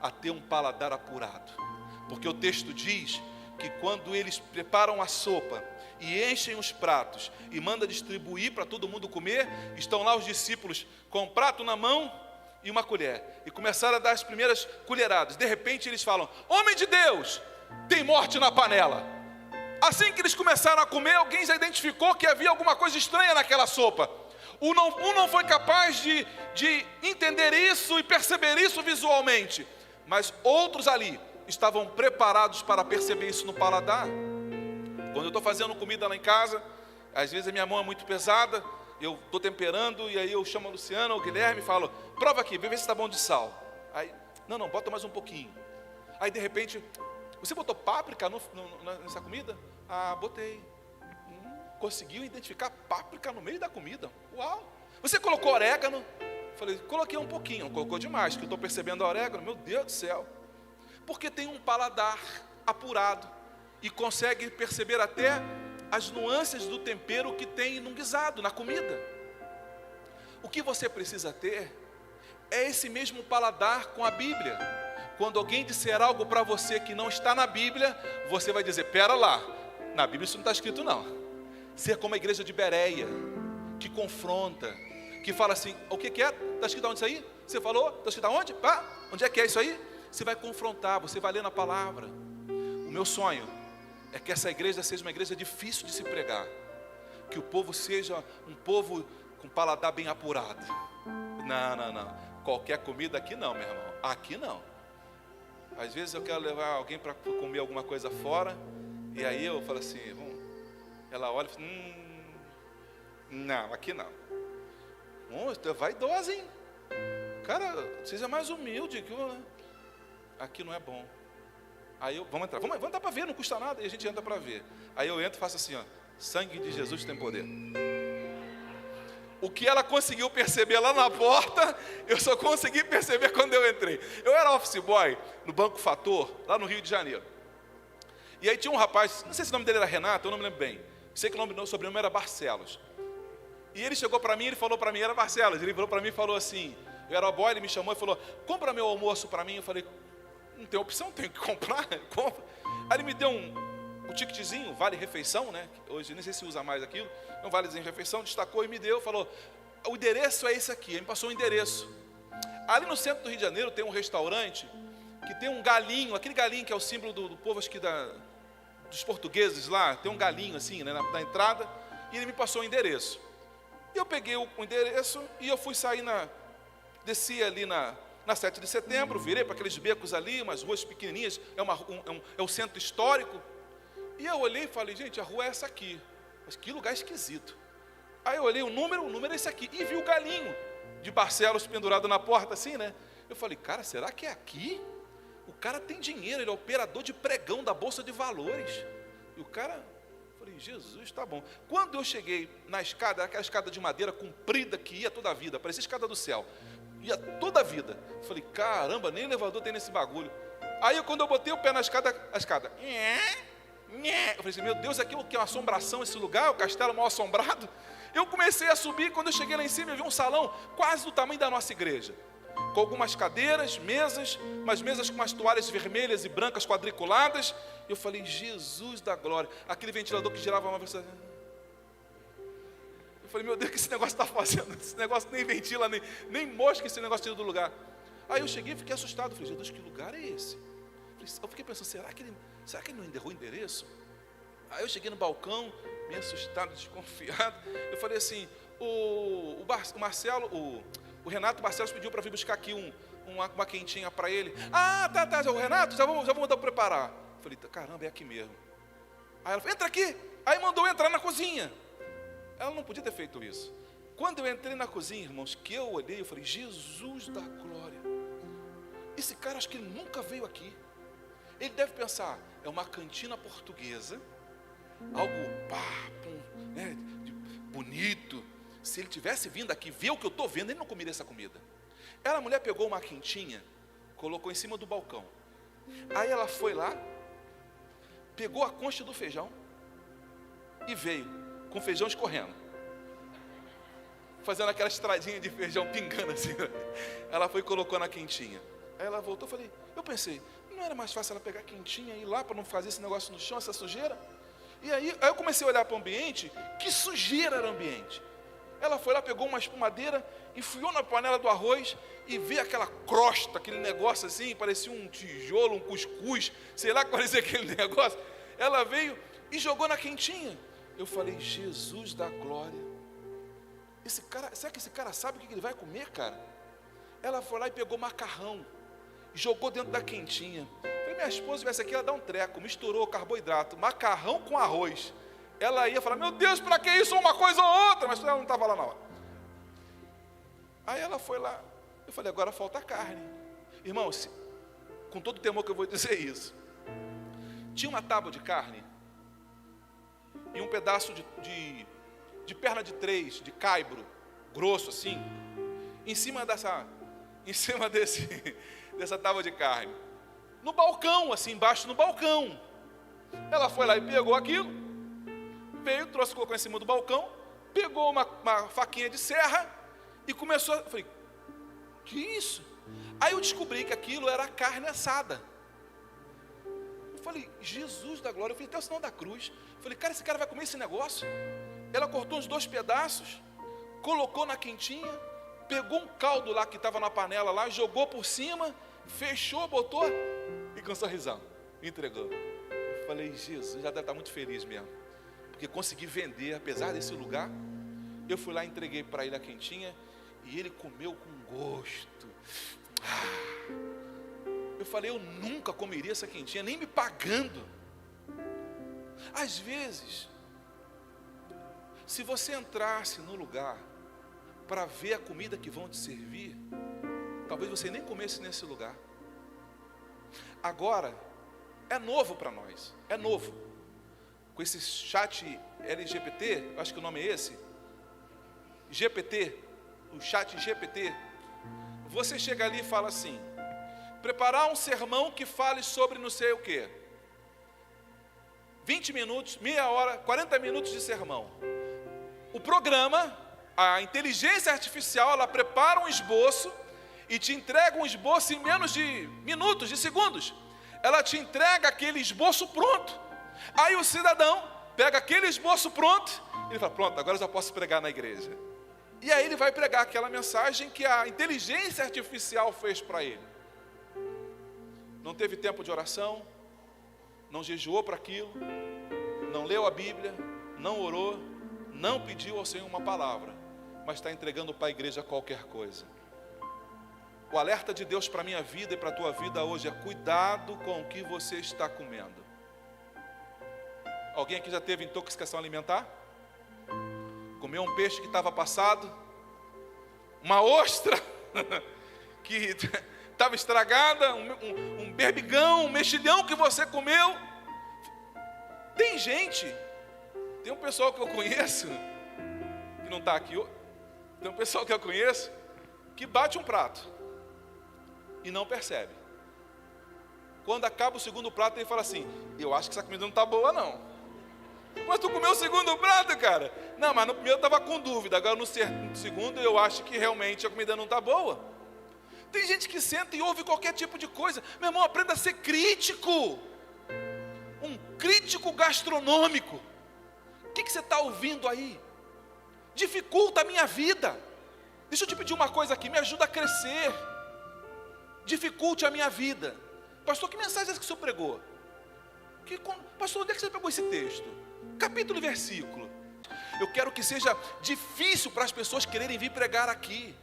a ter um paladar apurado. Porque o texto diz que quando eles preparam a sopa e enchem os pratos e mandam distribuir para todo mundo comer, estão lá os discípulos com um prato na mão e uma colher, e começaram a dar as primeiras colheradas. De repente eles falam, homem de Deus, tem morte na panela. Assim que eles começaram a comer, alguém já identificou que havia alguma coisa estranha naquela sopa. Um não foi capaz de entender isso e perceber isso visualmente, mas outros ali estavam preparados para perceber isso no paladar. Quando eu estou fazendo comida lá em casa, às vezes a minha mão é muito pesada, eu estou temperando, e aí eu chamo a Luciana ou o Guilherme e falo, prova aqui, vê se está bom de sal. Aí, não, bota mais um pouquinho. Aí de repente, você botou páprica nessa comida? Botei. Conseguiu identificar páprica no meio da comida? Uau! Você colocou orégano? Falei, coloquei um pouquinho, não colocou demais, que eu estou percebendo orégano, meu Deus do céu. Porque tem um paladar apurado e consegue perceber até as nuances do tempero que tem num guisado, na comida. O que você precisa ter é esse mesmo paladar com a Bíblia. Quando alguém disser algo para você que não está na Bíblia, você vai dizer, pera lá, na Bíblia isso não está escrito não. Ser como a igreja de Bereia, que confronta, que fala assim, o que é? Está escrito onde isso aí? Você falou? Está escrito onde? Onde é que é isso aí? Você vai confrontar, você vai ler na palavra. O meu sonho é que essa igreja seja uma igreja difícil de se pregar, que o povo seja um povo com paladar bem apurado. Não, qualquer comida aqui não, meu irmão, aqui não. Às vezes eu quero levar alguém para comer alguma coisa fora, e aí eu falo assim, ela olha e fala, não, aqui não. Você é vaidosa, hein? cara, seja mais humilde. Aqui não é bom. Aí eu, vamos entrar para ver, não custa nada. E a gente entra para ver. Aí eu entro e faço assim, ó, sangue de Jesus tem poder. O que ela conseguiu perceber lá na porta, eu só consegui perceber quando eu entrei. Eu era office boy no Banco Fator, lá no Rio de Janeiro. E aí tinha um rapaz, não sei se o nome dele era Renato, eu não me lembro bem. Sei que o sobrenome era Barcelos. E ele chegou para mim, ele falou para mim, era Barcelos. Ele virou para mim e falou assim, eu era boy, ele me chamou e falou, compra meu almoço para mim. Eu falei, não tem opção, tenho que comprar, compra. Aí ele me deu um ticketzinho, vale refeição, né? Hoje nem sei se usa mais aquilo, um valezinho de refeição, destacou e me deu, falou, o endereço é esse aqui. Ele me passou o endereço. Ali no centro do Rio de Janeiro tem um restaurante que tem um galinho, aquele galinho que é o símbolo do povo, acho que dos portugueses lá, tem um galinho assim, né, na entrada, e ele me passou o endereço. E eu peguei o endereço e eu fui sair desci ali na 7 de setembro, virei para aqueles becos ali, umas ruas pequenininhas, é o centro histórico. E eu olhei e falei, gente, a rua é essa aqui. Mas que lugar esquisito. Aí eu olhei o número é esse aqui. E vi o galinho de Barcelos pendurado na porta assim, né? Eu falei, cara, será que é aqui? O cara tem dinheiro, ele é operador de pregão da Bolsa de Valores. E o cara, falei, Jesus, tá bom. Quando eu cheguei na escada, aquela escada de madeira comprida que ia toda a vida, parecia a escada do céu. Ia toda a vida. Eu falei, caramba, nem elevador tem nesse bagulho. Aí quando eu botei o pé na escada, a escada... Eu falei assim, meu Deus, aqui é uma assombração esse lugar, o castelo mal assombrado. Eu comecei a subir, quando eu cheguei lá em cima, eu vi um salão quase do tamanho da nossa igreja. Com algumas cadeiras, mesas, umas mesas com umas toalhas vermelhas e brancas quadriculadas. Eu falei, Jesus da glória. Aquele ventilador que girava uma vez. Eu falei, meu Deus, o que esse negócio está fazendo? Esse negócio nem ventila, nem mosca esse negócio tira do lugar. Aí eu cheguei e fiquei assustado. Eu falei, Jesus, que lugar é esse? Eu fiquei pensando, será que ele não errou o endereço? Aí eu cheguei no balcão, meio assustado, desconfiado. Eu falei assim, o Renato Barcelos pediu para vir buscar aqui uma quentinha para ele. Ah, tá, o Renato, já vou mandar preparar. Eu falei, caramba, é aqui mesmo. Aí ela falou, entra aqui. Aí mandou eu entrar na cozinha. Ela não podia ter feito isso. Quando eu entrei na cozinha, irmãos, que eu olhei, eu falei, Jesus da glória. Esse cara, acho que ele nunca veio aqui. Ele deve pensar, é uma cantina portuguesa, algo né, bonito. Se ele tivesse vindo aqui ver o que eu estou vendo, ele não comeria essa comida. A mulher pegou uma quentinha, colocou em cima do balcão. Aí ela foi lá, pegou a concha do feijão e veio com o feijão escorrendo, fazendo aquela estradinha de feijão pingando assim. Ela foi e colocou na quentinha. Aí ela voltou, eu pensei, não era mais fácil ela pegar a quentinha e ir lá para não fazer esse negócio no chão, essa sujeira? E aí eu comecei a olhar para o ambiente, que sujeira era o ambiente. Ela foi lá, pegou uma espumadeira, enfiou na panela do arroz e vê aquela crosta, aquele negócio assim, parecia um tijolo, um cuscuz, sei lá que parecia aquele negócio. Ela veio e jogou na quentinha. Eu falei, Jesus da glória. Esse cara, será que esse cara sabe o que ele vai comer, cara? Ela foi lá e pegou macarrão, jogou dentro da quentinha. Falei, minha esposa viesse aqui, ela dá um treco, misturou carboidrato, macarrão com arroz. Ela ia falar, meu Deus, para que isso, uma coisa ou outra? Mas ela não estava lá na hora. Aí ela foi lá, eu falei, agora falta carne. Irmãos, com todo o temor que eu vou dizer isso, tinha uma tábua de carne e um pedaço de perna de 3, de caibro, grosso assim, em cima dessa tábua de carne, no balcão, assim, embaixo no balcão. Ela foi lá e pegou aquilo, veio, trouxe, colocou em cima do balcão, pegou uma faquinha de serra e começou, eu falei, que isso? Aí eu descobri que aquilo era carne assada. Eu falei, Jesus da glória, eu fiz até o sinal da cruz. Eu falei, cara, esse cara vai comer esse negócio? Ela cortou uns 2 pedaços, colocou na quentinha, pegou um caldo lá que estava na panela lá, jogou por cima, fechou, botou e com um sorrisão, me entregou. Eu falei, Jesus, já deve estar muito feliz mesmo, porque consegui vender, apesar desse lugar. Eu fui lá, entreguei para ele a quentinha e ele comeu com gosto. Eu falei, eu nunca comeria essa quentinha, nem me pagando. Às vezes, se você entrasse no lugar para ver a comida que vão te servir, talvez você nem comesse nesse lugar. Agora, é novo para nós, é novo. Com esse chat LGBT, acho que o nome é esse, GPT, o chat GPT, você chega ali e fala assim: preparar um sermão que fale sobre não sei o quê. 20 minutos, meia hora, 40 minutos de sermão. O programa, a inteligência artificial, ela prepara um esboço e te entrega um esboço em menos de minutos, de segundos. Ela te entrega aquele esboço pronto. Aí o cidadão pega aquele esboço pronto e ele fala: pronto, agora eu já posso pregar na igreja. E aí ele vai pregar aquela mensagem que a inteligência artificial fez para ele. Não teve tempo de oração, não jejuou para aquilo, não leu a Bíblia, não orou, não pediu ao Senhor uma palavra, mas está entregando para a igreja qualquer coisa. O alerta de Deus para a minha vida e para a tua vida hoje é: cuidado com o que você está comendo. Alguém aqui já teve intoxicação alimentar? Comeu um peixe que estava passado, uma ostra que estava estragada, um berbigão, um mexilhão que você comeu. Tem gente, tem um pessoal que eu conheço, que não está aqui, tem um pessoal que eu conheço, que bate um prato e não percebe. Quando acaba o segundo prato, ele fala assim: eu acho que essa comida não está boa não. Mas tu comeu o segundo prato, cara? Não, mas no primeiro eu estava com dúvida, agora no segundo eu acho que realmente a comida não está boa. Tem gente que senta e ouve qualquer tipo de coisa. Meu irmão, aprenda a ser crítico. Um crítico gastronômico. O que você está ouvindo aí? Dificulta a minha vida. Deixa eu te pedir uma coisa aqui, me ajuda a crescer. Dificulte a minha vida. Pastor, que mensagem é essa que o senhor pregou? Pastor, onde é que você pegou esse texto? Capítulo e versículo. Eu quero que seja difícil para as pessoas quererem vir pregar aqui,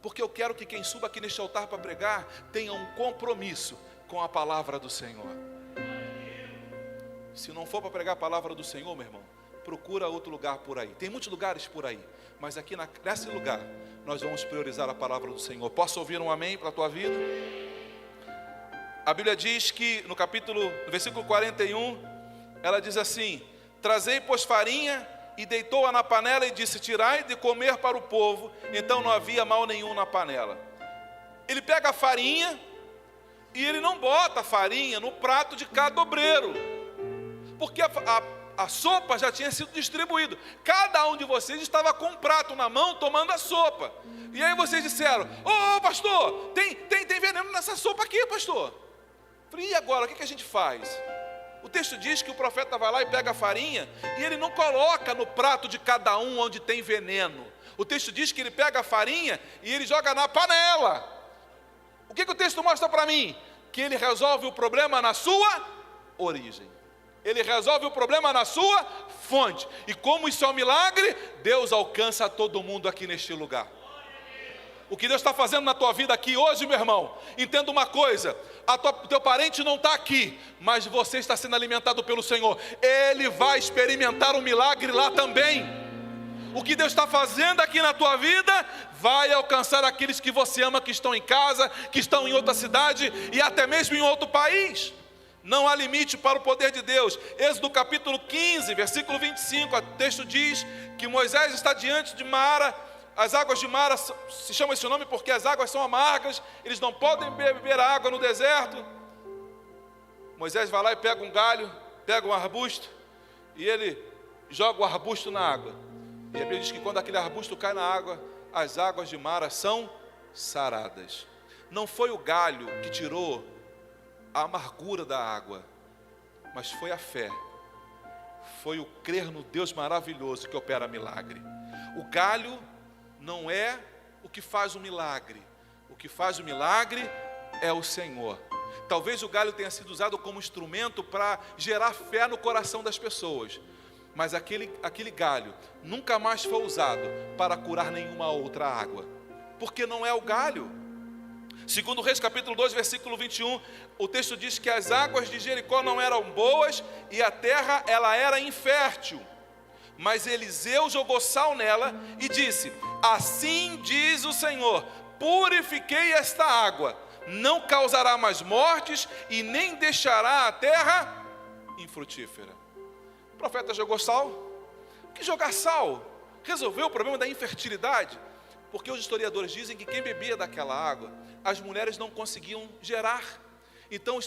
porque eu quero que quem suba aqui neste altar para pregar tenha um compromisso com a palavra do Senhor. Se não for para pregar a palavra do Senhor, meu irmão, procura outro lugar por aí. Tem muitos lugares por aí, mas aqui nesse lugar nós vamos priorizar a palavra do Senhor. Posso ouvir um amém para a tua vida? A Bíblia diz que no versículo 41, ela diz assim: trazei, pois, farinha, e deitou-a na panela e disse: tirai de comer para o povo. Então não havia mal nenhum na panela. Ele pega a farinha e ele não bota a farinha no prato de cada obreiro, porque a sopa já tinha sido distribuída. Cada um de vocês estava com um prato na mão tomando a sopa. E aí vocês disseram: ô pastor, tem veneno nessa sopa aqui, pastor. E agora, o que a gente faz? O texto diz que o profeta vai lá e pega a farinha e ele não coloca no prato de cada um onde tem veneno. O texto diz que ele pega a farinha e ele joga na panela. O que o texto mostra para mim? Que ele resolve o problema na sua origem. Ele resolve o problema na sua fonte. E como isso é um milagre, Deus alcança todo mundo aqui neste lugar. O que Deus está fazendo na tua vida aqui hoje, meu irmão, entenda uma coisa: teu parente não está aqui, mas você está sendo alimentado pelo Senhor. Ele vai experimentar um milagre lá também. O que Deus está fazendo aqui na tua vida vai alcançar aqueles que você ama, que estão em casa, que estão em outra cidade e até mesmo em outro país. Não há limite para o poder de Deus. Êxodo capítulo 15, versículo 25, o texto diz que Moisés está diante de Mara. As águas de Mara se chamam esse nome porque as águas são amargas, eles não podem beber água no deserto. Moisés vai lá e pega um galho, pega um arbusto, e ele joga o arbusto na água. E a Bíblia diz que quando aquele arbusto cai na água, as águas de Mara são saradas. Não foi o galho que tirou a amargura da água, mas foi a fé, foi o crer no Deus maravilhoso que opera milagre. O galho não é o que faz o milagre. O que faz o milagre é o Senhor. Talvez o galho tenha sido usado como instrumento para gerar fé no coração das pessoas, mas aquele galho nunca mais foi usado para curar nenhuma outra água, porque não é o galho. Segundo Reis capítulo 2, versículo 21, o texto diz que as águas de Jericó não eram boas e a terra ela era infértil. Mas Eliseu jogou sal nela e disse: assim diz o Senhor, purifiquei esta água, não causará mais mortes e nem deixará a terra infrutífera. O profeta jogou sal. Que jogar sal resolveu o problema da infertilidade? Porque os historiadores dizem que quem bebia daquela água, as mulheres não conseguiam gerar. Então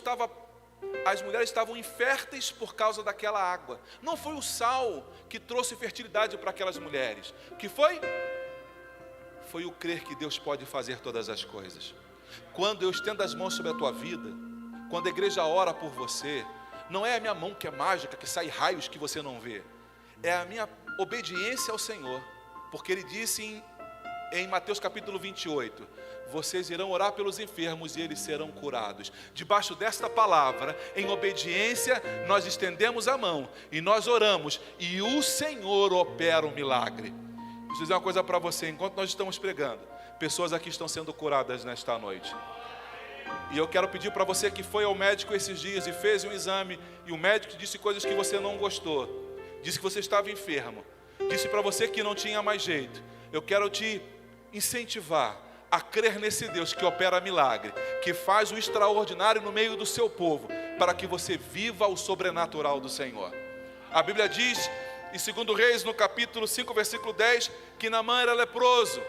as mulheres estavam inférteis por causa daquela água. Não foi o sal que trouxe fertilidade para aquelas mulheres. O que foi? Foi o crer que Deus pode fazer todas as coisas. Quando eu estendo as mãos sobre a tua vida, quando a igreja ora por você, não é a minha mão que é mágica, que sai raios que você não vê. É a minha obediência ao Senhor. Porque Ele disse em Mateus capítulo 28, vocês irão orar pelos enfermos e eles serão curados. Debaixo desta palavra, em obediência, nós estendemos a mão e nós oramos, e o Senhor opera um milagre. Deixa eu dizer uma coisa para você, enquanto nós estamos pregando, pessoas aqui estão sendo curadas nesta noite. E eu quero pedir para você que foi ao médico esses dias e fez um exame, e o médico disse coisas que você não gostou, disse que você estava enfermo, disse para você que não tinha mais jeito. Eu quero te incentivar a crer nesse Deus que opera milagre, que faz o extraordinário no meio do seu povo, para que você viva o sobrenatural do Senhor. A Bíblia diz, em 2 Reis, no capítulo 5, versículo 10, que Naamã era leproso,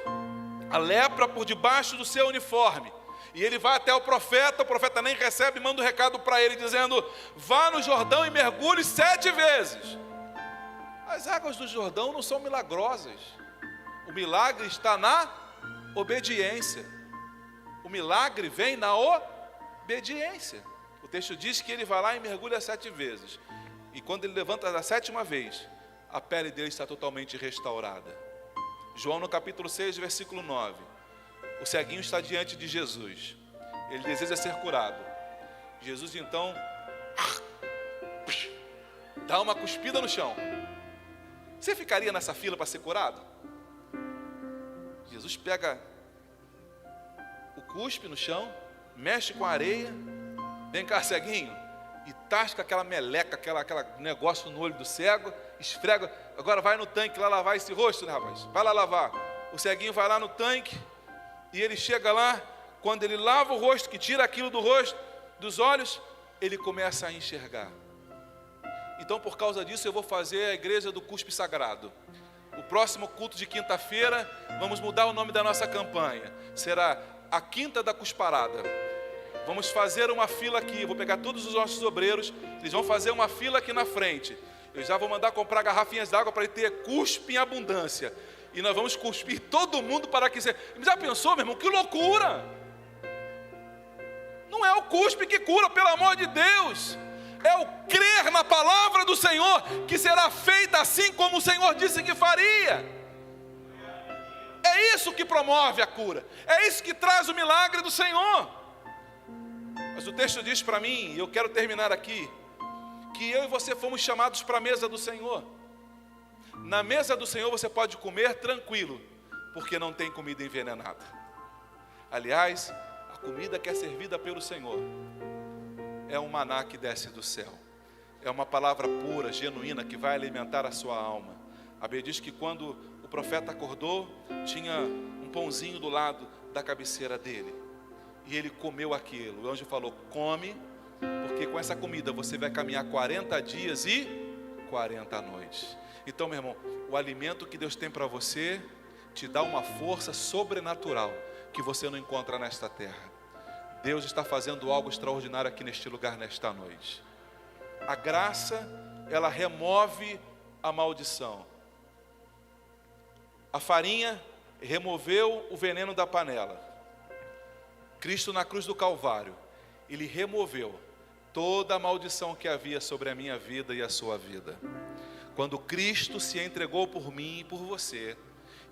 a lepra por debaixo do seu uniforme, e ele vai até o profeta nem recebe, manda um recado para ele, dizendo, vá no Jordão e mergulhe 7 vezes. As águas do Jordão não são milagrosas, o milagre está na obediência. O milagre vem na obediência. O texto diz que ele vai lá e mergulha 7 vezes. E quando ele levanta da 7ª vez, a pele dele está totalmente restaurada. João no capítulo 6, versículo 9. O ceguinho está diante de Jesus. Ele deseja ser curado. Jesus então dá uma cuspida no chão. Você ficaria nessa fila para ser curado? Jesus pega o cuspe no chão, mexe com a areia, vem cá, ceguinho, e tasca aquela meleca, aquele negócio no olho do cego, esfrega, agora vai no tanque lá lavar esse rosto, né, rapaz? Vai lá lavar. O ceguinho vai lá no tanque, e ele chega lá, quando ele lava o rosto, que tira aquilo do rosto, dos olhos, ele começa a enxergar. Então, por causa disso, eu vou fazer a igreja do cuspe sagrado. O próximo culto de quinta-feira, vamos mudar o nome da nossa campanha. Será a Quinta da Cusparada. Vamos fazer uma fila aqui. Vou pegar todos os nossos obreiros. Eles vão fazer uma fila aqui na frente. Eu já vou mandar comprar garrafinhas d'água para ter cuspe em abundância. E nós vamos cuspir todo mundo para que... Já pensou, meu irmão? Que loucura! Não é o cuspe que cura, pelo amor de Deus. É o crer na palavra do Senhor, que será feita assim como o Senhor disse que faria. É isso que promove a cura. É isso que traz o milagre do Senhor. Mas o texto diz para mim, e eu quero terminar aqui, que eu e você fomos chamados para a mesa do Senhor. Na mesa do Senhor você pode comer tranquilo, porque não tem comida envenenada. Aliás, a comida que é servida pelo Senhor é um maná que desce do céu. É uma palavra pura, genuína, que vai alimentar a sua alma. A Bíblia diz que quando o profeta acordou, tinha um pãozinho do lado da cabeceira dele. E ele comeu aquilo. O anjo falou, come, porque com essa comida você vai caminhar 40 dias e 40 noites. Então, meu irmão, o alimento que Deus tem para você te dá uma força sobrenatural que você não encontra nesta terra. Deus está fazendo algo extraordinário aqui neste lugar, nesta noite. A graça, ela remove a maldição. A farinha removeu o veneno da panela. Cristo na cruz do Calvário, Ele removeu toda a maldição que havia sobre a minha vida e a sua vida. Quando Cristo se entregou por mim e por você,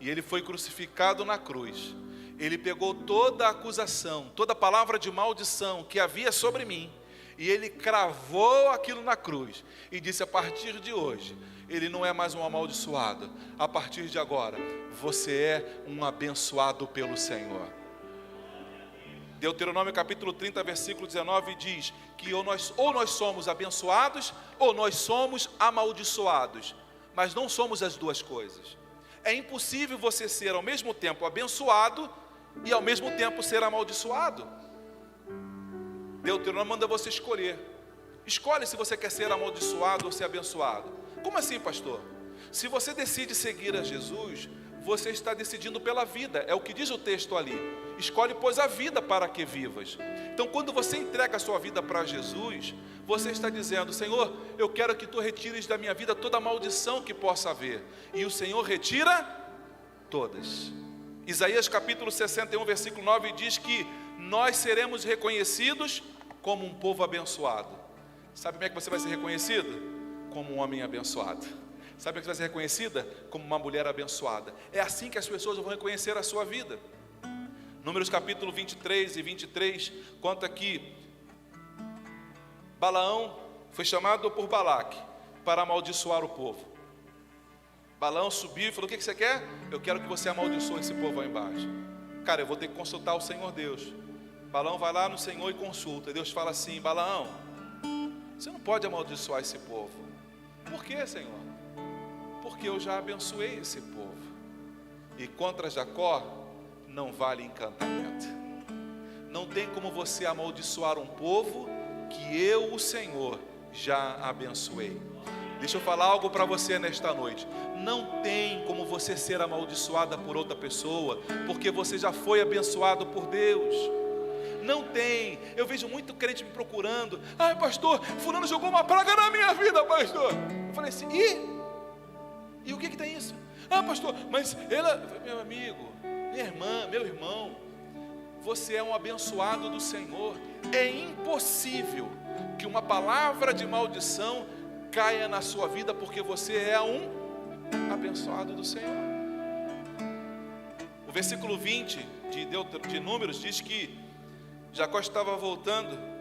e Ele foi crucificado na cruz, Ele pegou toda a acusação, toda a palavra de maldição que havia sobre mim, e Ele cravou aquilo na cruz, e disse, a partir de hoje, Ele não é mais um amaldiçoado, a partir de agora, você é um abençoado pelo Senhor. Deuteronômio capítulo 30, versículo 19 diz, que ou nós somos abençoados, ou nós somos amaldiçoados, mas não somos as duas coisas. É impossível você ser ao mesmo tempo abençoado e ao mesmo tempo ser amaldiçoado. Deuteronômio manda você escolher. Escolhe se você quer ser amaldiçoado ou ser abençoado. Como assim, pastor? Se você decide seguir a Jesus, você está decidindo pela vida. É o que diz o texto ali. Escolhe, pois, a vida para que vivas. Então, quando você entrega a sua vida para Jesus, você está dizendo: Senhor, eu quero que Tu retires da minha vida toda maldição que possa haver. E o Senhor retira todas. Isaías capítulo 61, versículo 9 diz que nós seremos reconhecidos como um povo abençoado. Sabe como é que você vai ser reconhecido? Como um homem abençoado. Sabe como é que você vai ser reconhecida? Como uma mulher abençoada. É assim que as pessoas vão reconhecer a sua vida. Números capítulo 23 e 23 conta que Balaão foi chamado por Balaque para amaldiçoar o povo. Balaão subiu e falou: o que você quer? Eu quero que você amaldiçoe esse povo aí embaixo. Cara, eu vou ter que consultar o Senhor Deus. Balaão vai lá no Senhor e consulta. E Deus fala assim: Balaão, você não pode amaldiçoar esse povo. Por quê, Senhor? Porque eu já abençoei esse povo. E contra Jacó não vale encantamento. Não tem como você amaldiçoar um povo que eu, o Senhor, já abençoei. Deixa eu falar algo para você nesta noite. Não tem como você ser amaldiçoada por outra pessoa, porque você já foi abençoado por Deus. Não tem. Eu vejo muito crente me procurando: ai, pastor, fulano jogou uma praga na minha vida, pastor. Eu falei assim: e o que tem isso? Ah, pastor, mas ela... Meu amigo, minha irmã, meu irmão, você é um abençoado do Senhor. É impossível que uma palavra de maldição caia na sua vida, porque você é um abençoado do Senhor. O versículo 20 de Números diz que Jacó estava voltando.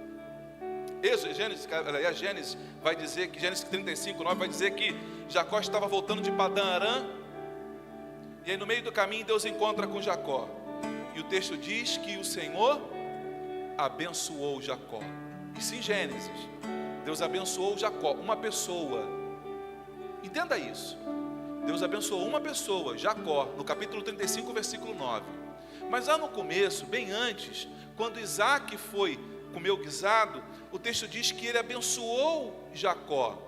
Gênesis vai dizer que, Gênesis 35, 9 vai dizer que Jacó estava voltando de Padã Arã. E aí no meio do caminho Deus encontra com Jacó. E o texto diz que o Senhor abençoou Jacó. Isso em Gênesis. Deus abençoou Jacó, uma pessoa. Entenda isso. Deus abençoou uma pessoa, Jacó, no capítulo 35, versículo 9. Mas lá no começo, bem antes, quando Isaac foi comer o guisado, o texto diz que ele abençoou Jacó.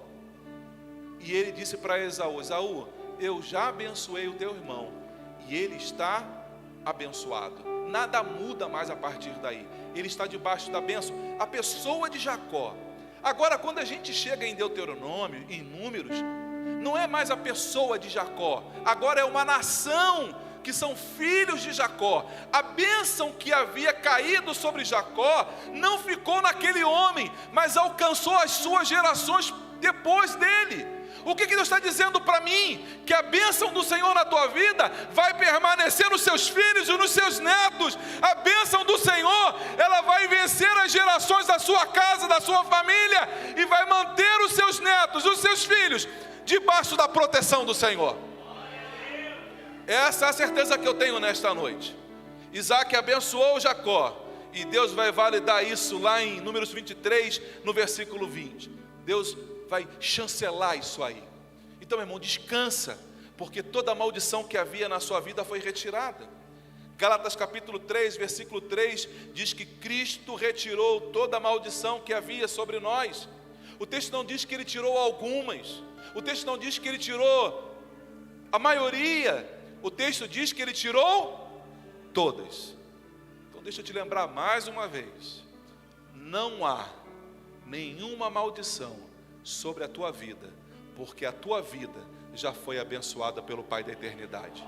E ele disse para Esaú: Esaú, eu já abençoei o teu irmão, e ele está abençoado. Nada muda mais a partir daí. Ele está debaixo da bênção. A pessoa de Jacó. Agora, quando a gente chega em Deuteronômio, em Números, não é mais a pessoa de Jacó. Agora é uma nação que são filhos de Jacó. A bênção que havia caído sobre Jacó não ficou naquele homem, mas alcançou as suas gerações depois dele. O que Deus está dizendo para mim? Que a bênção do Senhor na tua vida vai permanecer nos seus filhos e nos seus netos. A bênção do Senhor, ela vai vencer as gerações da sua casa, da sua família, e vai manter os seus netos, os seus filhos, debaixo da proteção do Senhor. Essa é a certeza que eu tenho nesta noite. Isaac abençoou Jacó, e Deus vai validar isso lá em Números 23, no versículo 20. Deus vai chancelar isso aí. Então, meu irmão, descansa, porque toda a maldição que havia na sua vida foi retirada. Gálatas capítulo 3, versículo 3, diz que Cristo retirou toda a maldição que havia sobre nós. O texto não diz que Ele tirou algumas. O texto não diz que Ele tirou a maioria. O texto diz que Ele tirou todas. Então deixa eu te lembrar mais uma vez: não há nenhuma maldição sobre a tua vida, porque a tua vida já foi abençoada pelo Pai da eternidade.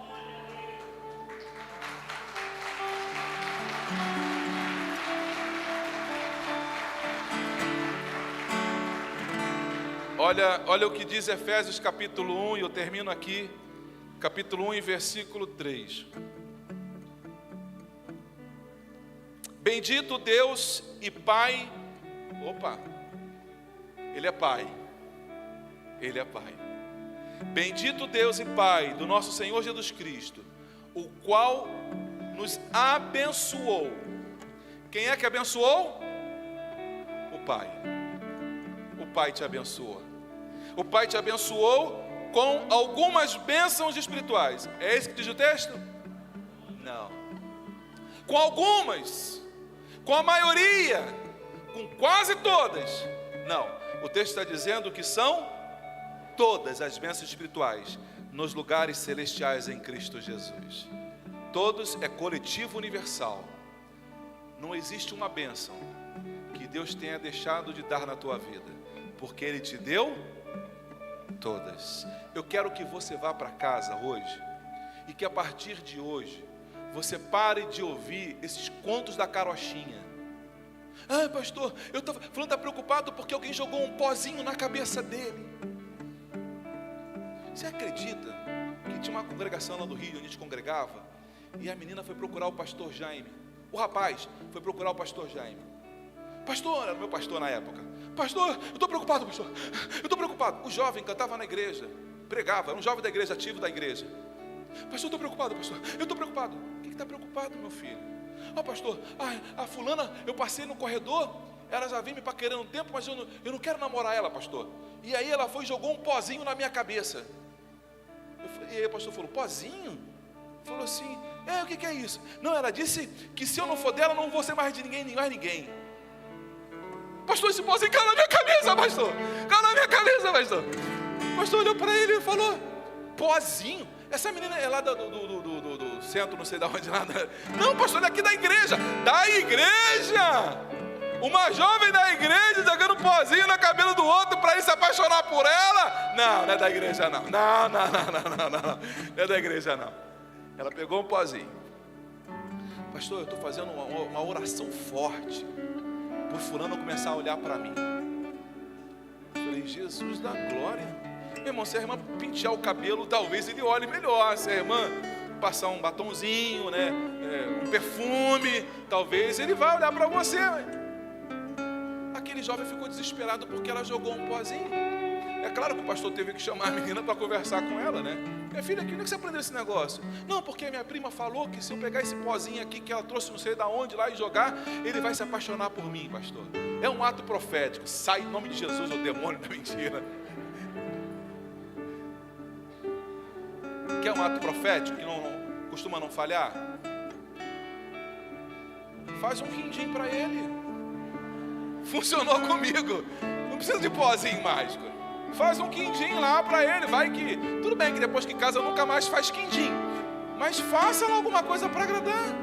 Olha o que diz Efésios capítulo 1, e eu termino aqui, capítulo 1 e versículo 3. Bendito Deus e Pai, Ele é Pai, Ele é Pai. Bendito Deus e Pai do nosso Senhor Jesus Cristo, o qual nos abençoou. Quem é que abençoou? O Pai. O Pai te abençoou. O Pai te abençoou com algumas bênçãos espirituais. É isso que diz o texto? Não. com algumas, com a maioria, com quase todas. Não, o texto está dizendo que são todas as bênçãos espirituais nos lugares celestiais em Cristo Jesus. Todos é coletivo universal. Não existe uma bênção que Deus tenha deixado de dar na tua vida, porque Ele te deu todas. Eu quero que você vá para casa hoje e que a partir de hoje você pare de ouvir esses contos da carochinha. Ah, pastor, fulano está preocupado porque alguém jogou um pozinho na cabeça dele. Você acredita que tinha uma congregação lá do Rio, onde a gente congregava, e a menina foi procurar o pastor Jaime? O rapaz foi procurar o pastor Jaime. Pastor, era o meu pastor na época. Pastor, eu estou preocupado, pastor. Eu estou preocupado. O jovem cantava na igreja, pregava, era um jovem da igreja, ativo da igreja. Pastor, eu estou preocupado, pastor. Eu estou preocupado. O que está preocupado, meu filho? Ah, pastor, a fulana, eu passei no corredor, ela já vinha me paquerando um tempo, mas eu não quero namorar ela, pastor. E aí ela foi e jogou um pozinho na minha cabeça. E aí o pastor falou, pozinho? Falou assim, o que é isso? Não, ela disse que se eu não for dela, não vou ser mais de ninguém, mais ninguém. Pastor, esse pozinho caiu na minha cabeça, pastor. Caiu na minha cabeça, pastor. O pastor olhou para ele e falou, pozinho? Essa menina é lá do centro, não sei de onde, nada. Não, pastor, é aqui da igreja. Da igreja! Uma jovem da igreja jogando pozinho na cabelo do outro para ir se apaixonar por ela? Não, não é da igreja não. Não. Não é da igreja não. Ela pegou um pozinho. Pastor, eu estou fazendo uma oração forte por fulano começar a olhar para mim. Eu falei, Jesus da glória. Meu irmão, se a irmã pentear o cabelo, talvez ele olhe melhor. Se a irmã passar um batonzinho, né, um perfume, talvez ele vai olhar para você. Aquele jovem ficou desesperado porque ela jogou um pozinho. É claro que o pastor teve que chamar a menina para conversar com ela, né? Minha filha, onde é que você aprendeu esse negócio? Não, porque minha prima falou que se eu pegar esse pozinho aqui que ela trouxe não sei de onde lá e jogar, ele vai se apaixonar por mim, pastor. É um ato profético. Sai em nome de Jesus, o demônio da mentira. Quer um ato profético que não costuma não falhar? Faz um quindim para ele. Funcionou comigo. Não precisa de pozinho mágico. Faz um quindim lá para ele. Vai que, tudo bem que depois que casa nunca mais faz quindim, mas faça alguma coisa para agradar.